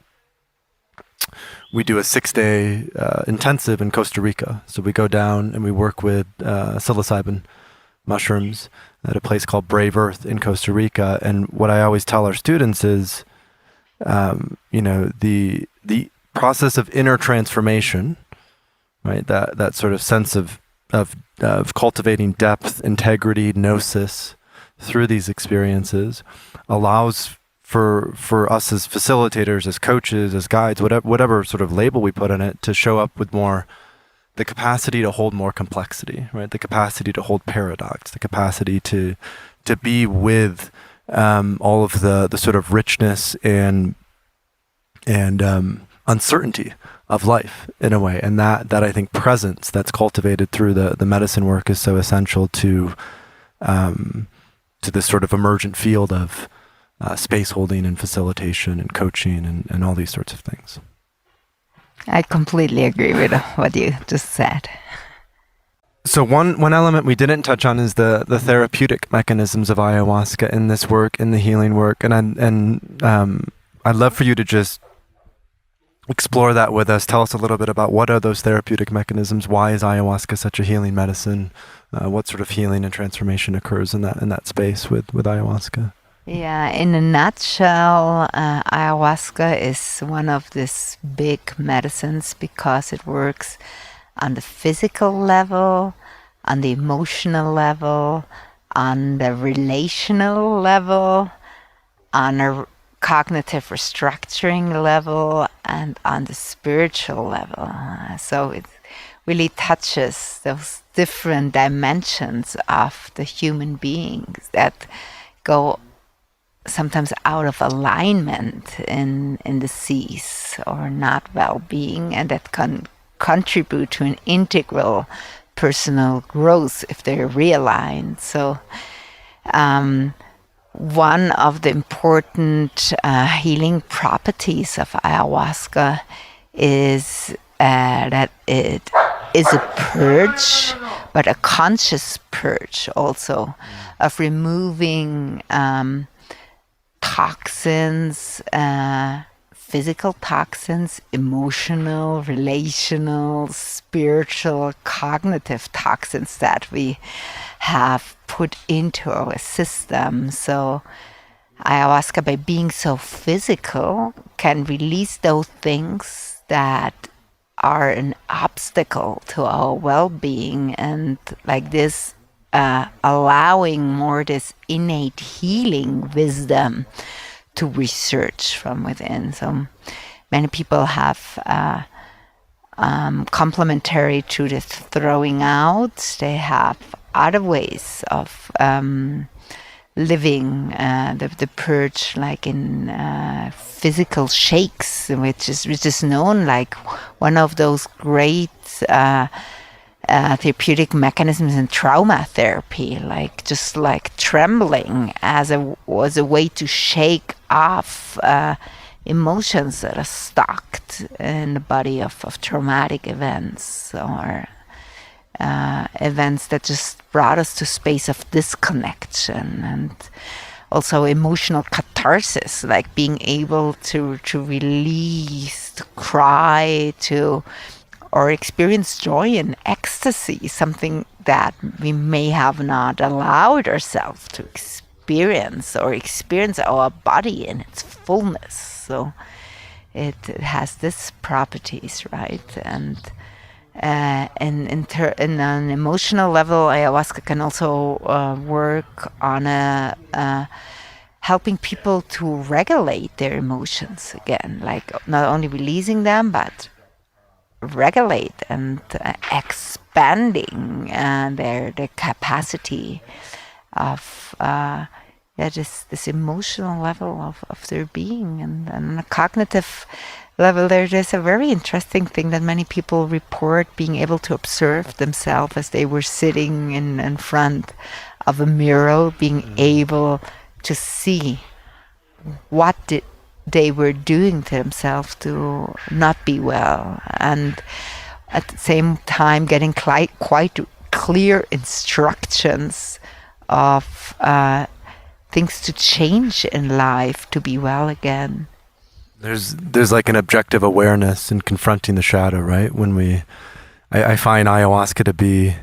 we do a 6-day intensive in Costa Rica. So we go down and we work with psilocybin mushrooms at a place called Brave Earth in Costa Rica. And what I always tell our students is, the process of inner transformation, right? That sort of sense of cultivating depth, integrity, gnosis through these experiences allows for us as facilitators, as coaches, as guides, whatever sort of label we put on it, to show up with more the capacity to hold more complexity, right? The capacity to hold paradox, the capacity to be with all of the sort of richness and uncertainty of life in a way. And that I think presence that's cultivated through the medicine work is so essential to this sort of emergent field of space holding and facilitation and coaching and all these sorts of things. I completely agree with what you just said. So one element we didn't touch on is the therapeutic mechanisms of ayahuasca in this work, in the healing work, and I'd love for you to just explore that with us. Tell us a little bit about what are those therapeutic mechanisms. Why is ayahuasca such a healing medicine? What sort of healing and transformation occurs in that space with ayahuasca? Yeah, in a nutshell, ayahuasca is one of these big medicines because it works on the physical level, on the emotional level, on the relational level, on a cognitive restructuring level, and on the spiritual level. So it really touches those different dimensions of the human beings that go sometimes out of alignment in disease or not well-being, and that can contribute to an integral personal growth if they're realigned. So one of the important healing properties of ayahuasca is that it is a purge, but a conscious purge also, of removing toxins, physical toxins, emotional, relational, spiritual, cognitive toxins that we have put into our system. So ayahuasca, by being so physical, can release those things that are an obstacle to our well-being, and like this allowing more this innate healing wisdom to research from within. So many people have complementary to this throwing out, they have other ways of living the purge, like in physical shakes, which is known like one of those great therapeutic mechanisms in trauma therapy, like trembling was a way to shake off emotions that are stuck in the body of traumatic events or events that just brought us to space of disconnection, and also emotional catharsis, like being able to release, to cry, or experience joy and ecstasy, something that we may have not allowed ourselves to experience, or experience our body in its fullness. So it has these properties, right? And in an emotional level, ayahuasca can also work on helping people to regulate their emotions again, like not only releasing them, but regulate and expanding their capacity of this emotional level of their being. And on a cognitive level, there's a very interesting thing that many people report, being able to observe themselves as they were sitting in front of a mirror, being able to see what they were doing to themselves to not be well, and at the same time getting quite clear instructions of things to change in life to be well again. There's like an objective awareness in confronting the shadow, right? When I find ayahuasca to be,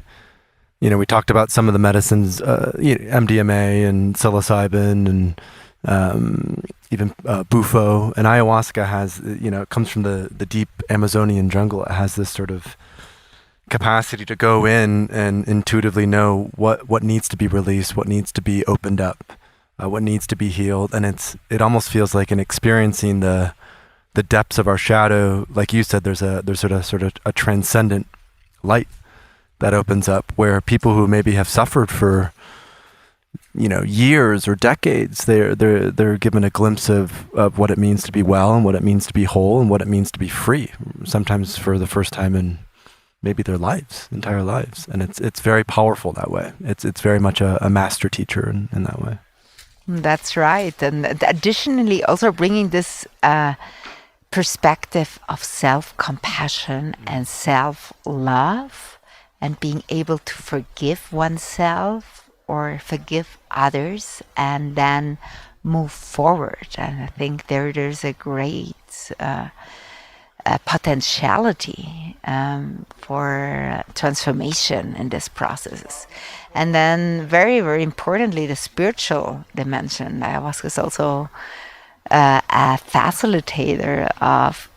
we talked about some of the medicines, MDMA and psilocybin and even bufo, and ayahuasca has, it comes from the deep Amazonian jungle. It has this sort of capacity to go in and intuitively know what needs to be released, what needs to be opened up, what needs to be healed. And it almost feels like in experiencing the depths of our shadow, like you said, there's sort of a transcendent light that opens up, where people who maybe have suffered for years or decades, they're given a glimpse of what it means to be well and what it means to be whole and what it means to be free, sometimes for the first time in maybe their entire lives. And it's very powerful that way. It's very much a master teacher in that way. That's right. And additionally, also bringing this perspective of self-compassion and self-love and being able to forgive oneself or forgive others and then move forward. And I think there's a great potentiality for transformation in this process. And then very, very importantly, the spiritual dimension. Ayahuasca is also a facilitator of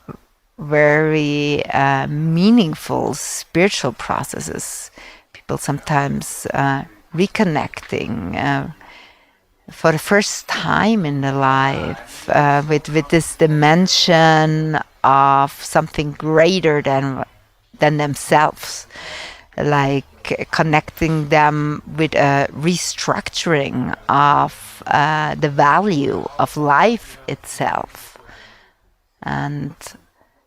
very meaningful spiritual processes. People sometimes reconnecting for the first time in their life with this dimension of something greater than themselves, like connecting them with a restructuring of the value of life itself. And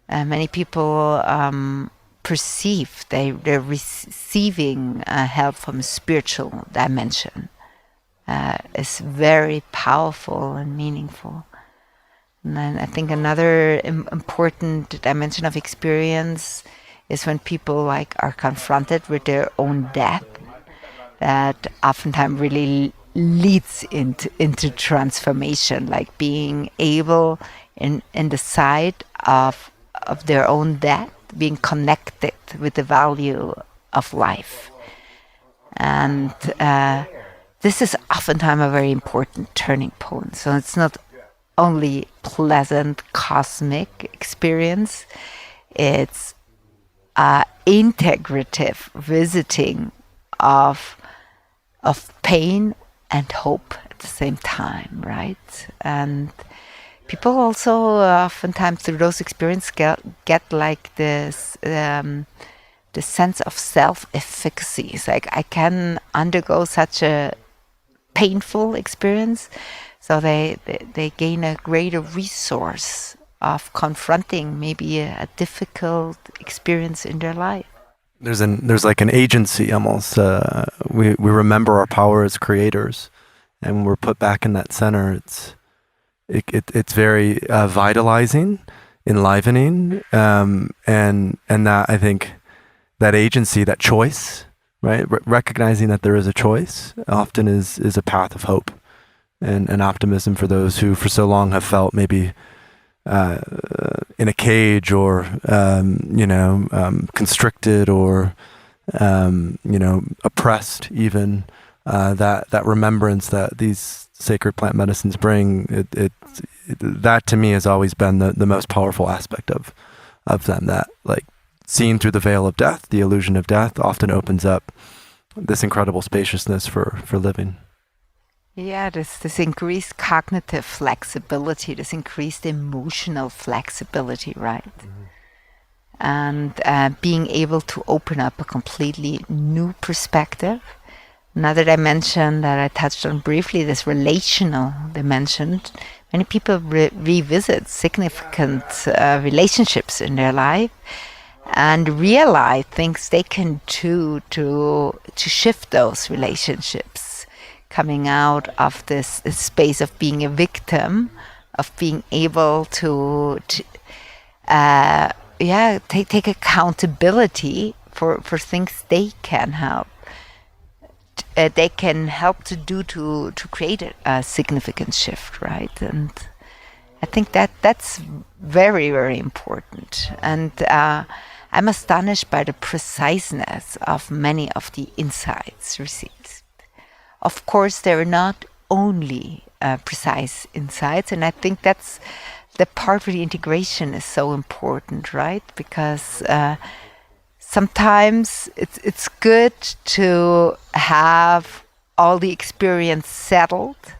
many people perceive they're receiving help from a spiritual dimension. Is very powerful and meaningful. And then I think another important dimension of experience is when people are confronted with their own death, that oftentimes really leads into transformation, like being able in the sight of their own death, being connected with the value of life. And this is oftentimes a very important turning point. So it's not only pleasant cosmic experience, it's integrative visiting of pain and hope at the same time, right? And people also oftentimes through those experiences get like this the sense of self-efficacy. It's like I can undergo such a painful experience, so they gain a greater resource of confronting maybe a difficult experience in their life. There's like an agency almost. We remember our power as creators, and when we're put back in that center, it's very vitalizing, enlivening, and that I think that agency, that choice, right? Recognizing that there is a choice often is a path of hope and optimism for those who for so long have felt maybe in a cage or constricted or oppressed even. That remembrance that these sacred plant medicines bring, that to me has always been the most powerful aspect of them. That like seen through the veil of death, the illusion of death often opens up this incredible spaciousness for living. Yeah, this increased cognitive flexibility, this increased emotional flexibility, right? Mm-hmm. And being able to open up a completely new perspective. Another dimension that I touched on briefly, this relational dimension. Many people revisit significant relationships in their life and realize things they can do to shift those relationships, coming out of this space of being a victim, of being able to take accountability for things they can help. They can help to do to create a significant shift, right? And I think that's very, very important. And I'm astonished by the preciseness of many of the insights received. Of course, there are not only precise insights, and I think that's the part where the integration is so important, right? Because sometimes it's good to have all the experience settled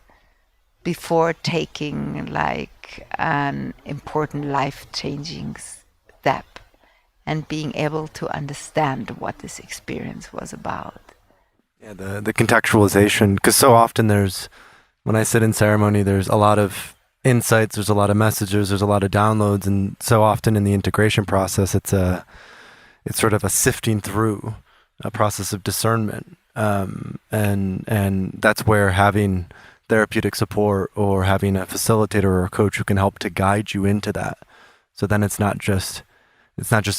before taking like an important life-changing step and being able to understand what this experience was about. Yeah, the contextualization, because so often when I sit in ceremony, there's a lot of insights, there's a lot of messages, there's a lot of downloads, and so often in the integration process, it's sort of a sifting through, a process of discernment, and that's where having therapeutic support or having a facilitator or a coach who can help to guide you into that. So then it's not just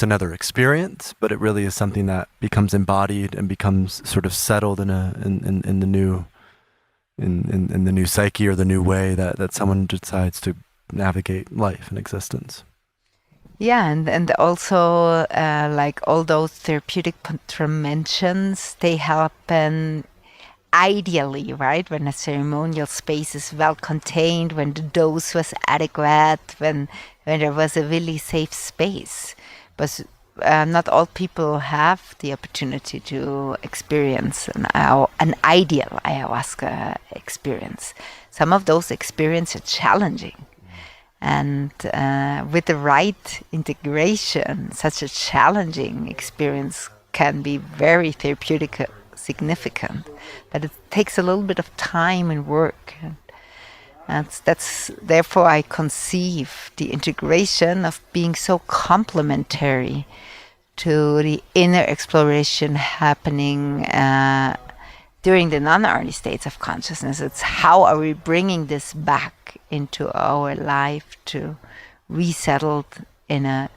another experience, but it really is something that becomes embodied and becomes sort of settled in the new psyche or the new way that someone decides to navigate life and existence. Yeah, and also like all those therapeutic interventions, they happen ideally, right? When a ceremonial space is well contained, when the dose was adequate, when there was a really safe space. But not all people have the opportunity to experience an ideal ayahuasca experience. Some of those experiences are challenging. And with the right integration, such a challenging experience can be very therapeutic, significant. But it takes a little bit of time and work. And that's therefore I conceive the integration of being so complementary to the inner exploration happening during the non-early states of consciousness. It's how are we bringing this back into our life to resettle in a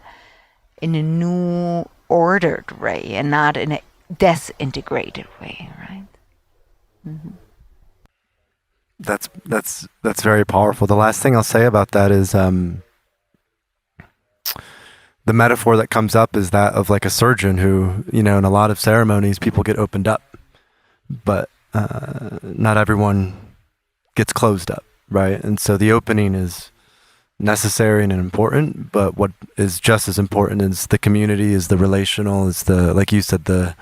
new ordered way and not in a disintegrated way, right? Mm-hmm. That's very powerful. The last thing I'll say about that is the metaphor that comes up is that of like a surgeon who, in a lot of ceremonies, people get opened up, but not everyone gets closed up, right? And so the opening is necessary and important, but what is just as important is the community, is the relational, is the, like you said, the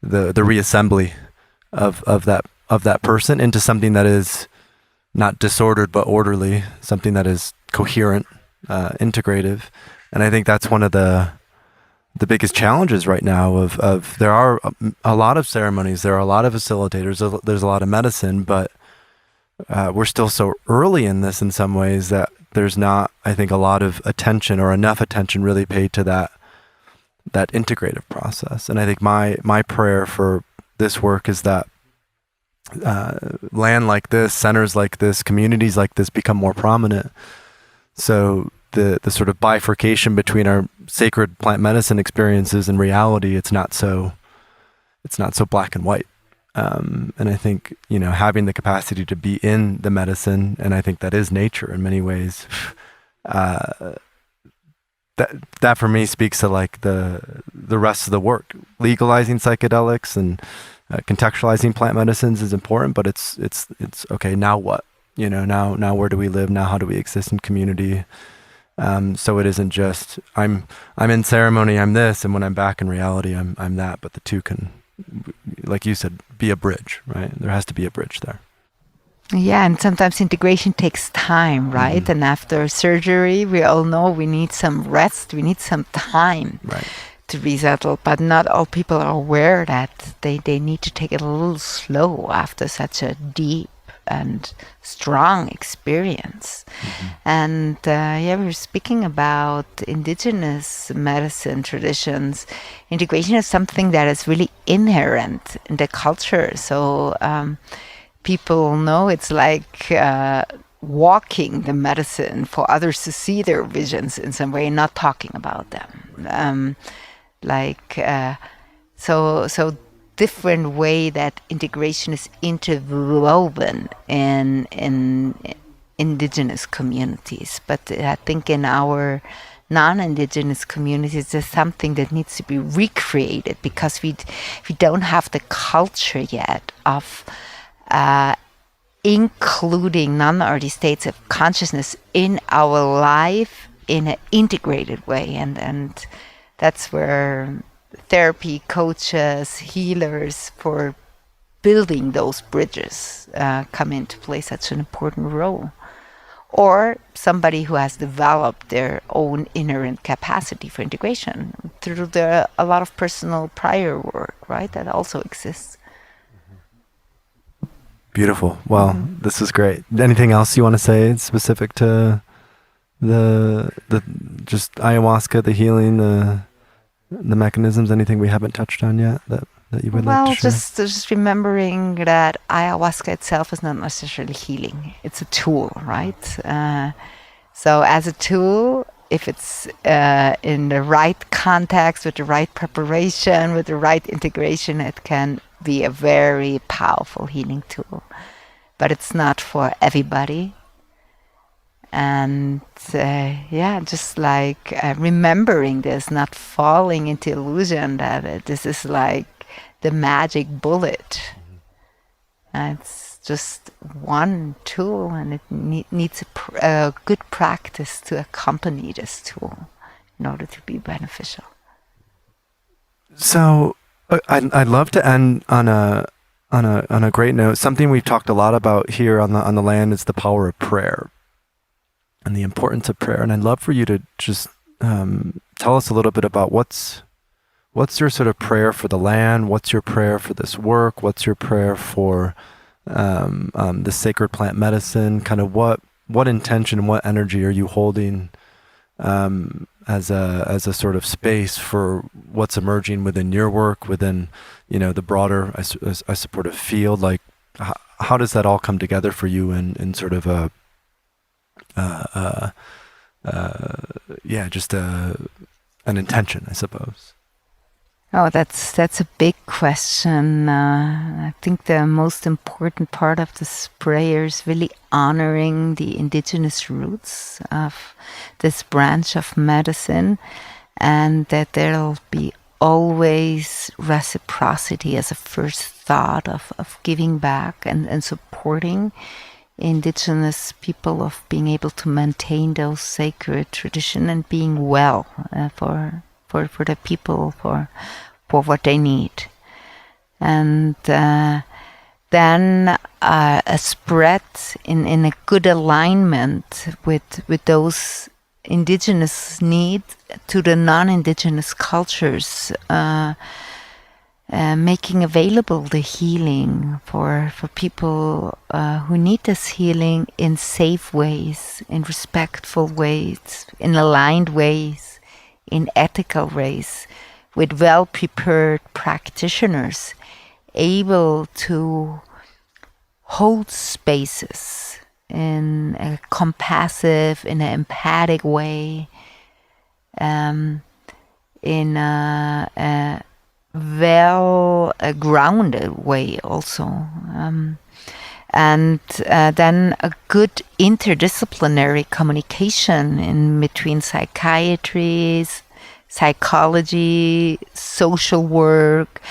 reassembly of that person into something that is not disordered but orderly, something that is coherent, integrative. And I think that's one of the biggest challenges right now of there are a lot of ceremonies, there are a lot of facilitators, there's a lot of medicine, but we're still so early in this in some ways that there's not, I think, a lot of attention or enough attention really paid to that integrative process. And I think my prayer for this work is that land like this, centers like this, communities like this become more prominent. So the sort of bifurcation between our sacred plant medicine experiences and reality, it's not so black and white. And I think, having the capacity to be in the medicine, and I think that is nature in many ways, that for me speaks to like the rest of the work. Legalizing psychedelics and contextualizing plant medicines is important, but it's okay. Now what? Now where do we live? Now how do we exist in community? So it isn't just I'm in ceremony, I'm this, and when I'm back in reality, I'm that. But the two can, like you said, be a bridge, right? There has to be a bridge there. Yeah, and sometimes integration takes time, right? Mm-hmm. And after surgery, we all know we need some rest, we need some time. Right. To resettle, but not all people are aware that they need to take it a little slow after such a deep and strong experience. Mm-hmm. And we were speaking about indigenous medicine traditions. Integration is something that is really inherent in the culture. So people know it's like walking the medicine for others to see their visions in some way, not talking about them. So different way that integration is interwoven in indigenous communities. But I think in our non-indigenous communities, there's something that needs to be recreated because we don't have the culture yet of including non-early states of consciousness in our life in an integrated way, and that's where therapy coaches, healers for building those bridges come into play such an important role. Or somebody who has developed their own inherent capacity for integration through a lot of personal prior work, right? That also exists. Beautiful. Well, this is great. Anything else you want to say specific to the just ayahuasca, the healing, the mechanisms? Anything we haven't touched on yet that you would like to share? Just remembering that ayahuasca itself is not necessarily healing. It's a tool, right? So as a tool, if it's in the right context, with the right preparation, with the right integration, it can be a very powerful healing tool. But it's not for everybody. And just like remembering this, not falling into illusion that this is like the magic bullet. It's just one tool, and it needs a good practice to accompany this tool in order to be beneficial. So I'd love to end on a great note. Something we've talked a lot about here on the land is the power of prayer and the importance of prayer. And I'd love for you to just tell us a little bit about what's your sort of prayer for the land? What's your prayer for this work? What's your prayer for the sacred plant medicine? Kind of what intention, what energy are you holding as a sort of space for what's emerging within your work, within the broader I support field? Like how does that all come together for you in sort of an intention, I suppose? Oh, that's a big question. I think the most important part of this prayer is really honoring the indigenous roots of this branch of medicine, and that there'll be always reciprocity as a first thought of giving back and supporting indigenous people, of being able to maintain those sacred tradition and being well for the people, for what they need. And then a spread in a good alignment with those indigenous needs to the non-indigenous cultures, making available the healing for people who need this healing in safe ways, in respectful ways, in aligned ways, in ethical ways, with well-prepared practitioners able to hold spaces in a compassive, in an empathic way, in a well-grounded way also. And then a good interdisciplinary communication in between psychiatry, psychology, social work,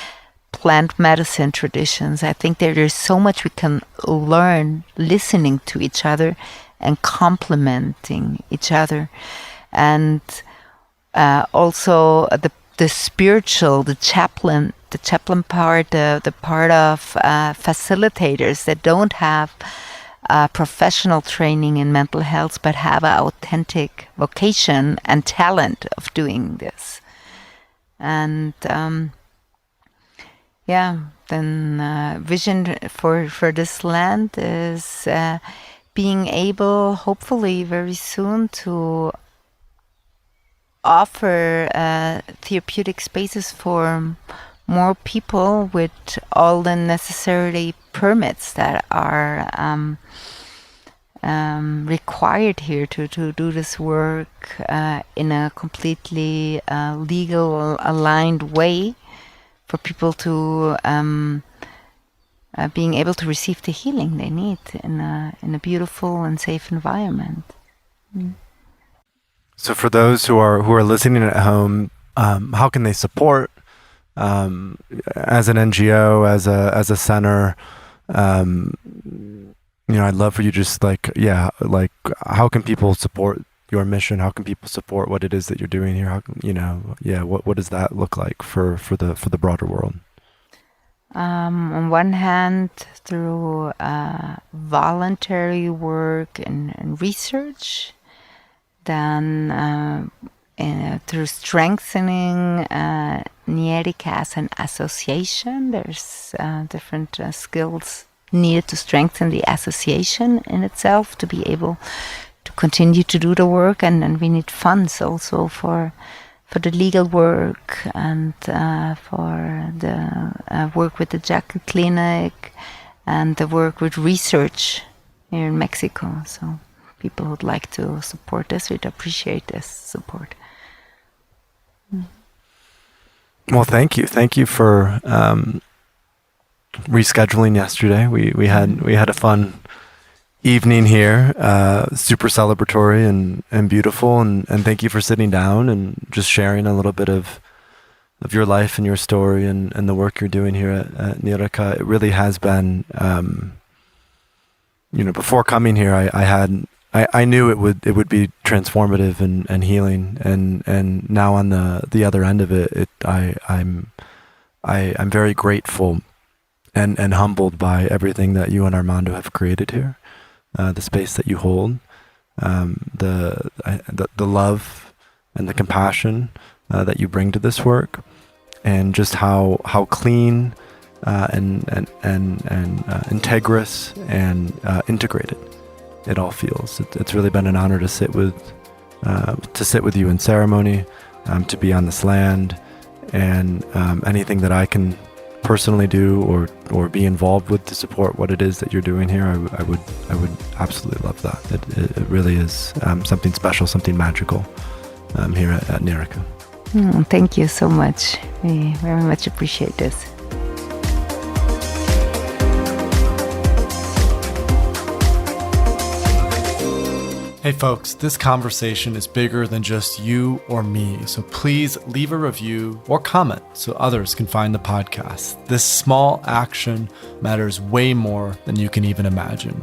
plant medicine traditions. I think there is so much we can learn listening to each other and complementing each other. And also the spiritual, the chaplain part, the part of facilitators that don't have professional training in mental health, but have an authentic vocation and talent of doing this. And then vision for this land is being able, hopefully very soon, to offer therapeutic spaces for more people with all the necessary permits that are required here to do this work in a completely legal aligned way, for people to being able to receive the healing they need in a beautiful and safe environment. So for those who are listening at home, how can they support as an NGO, as a center? I'd love for you just how can people support your mission? How can people support what it is that you're doing here? What does that look like for the broader world? On one hand, through voluntary work and research, then through strengthening Nierika as an association. There's different skills needed to strengthen the association in itself to be able to continue to do the work, and we need funds also for the legal work and for the work with the Yaqui clinic and the work with research here in Mexico. So people who'd like to support this, we'd appreciate this support. Well, thank you. Thank you for rescheduling yesterday. We had a fun evening here, super celebratory and beautiful, and thank you for sitting down and just sharing a little bit of your life and your story and the work you're doing here at Nierika. It really has been, before coming here, I knew it would be transformative and healing, and now on the other end of it, I'm very grateful and humbled by everything that you and Armando have created here. The space that you hold, the love and the compassion that you bring to this work, and just how clean and integrous and integrated it all feels. It's really been an honor to sit with you in ceremony, to be on this land, and anything that I can personally do or be involved with to support what it is that you're doing here, I would absolutely love that. It really is something special, something magical here at Nierika. Thank you so much. We very much appreciate this. Hey folks, this conversation is bigger than just you or me, so please leave a review or comment so others can find the podcast. This small action matters way more than you can even imagine.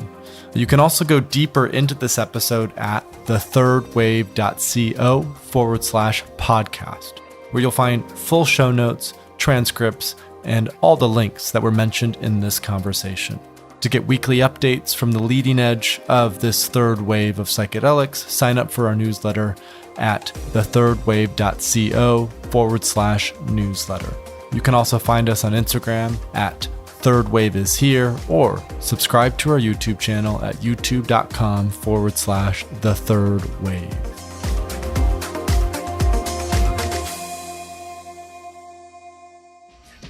You can also go deeper into this episode at thethirdwave.co/podcast, where you'll find full show notes, transcripts, and all the links that were mentioned in this conversation. To get weekly updates from the leading edge of this third wave of psychedelics, sign up for our newsletter at thethirdwave.co/newsletter. You can also find us on Instagram at thirdwaveishere, or subscribe to our YouTube channel at youtube.com/thethirdwave.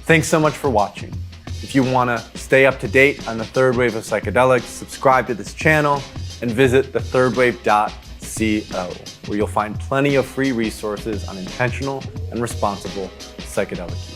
Thanks so much for watching. If you want to stay up to date on the third wave of psychedelics, subscribe to this channel and visit thethirdwave.co, where you'll find plenty of free resources on intentional and responsible psychedelic use.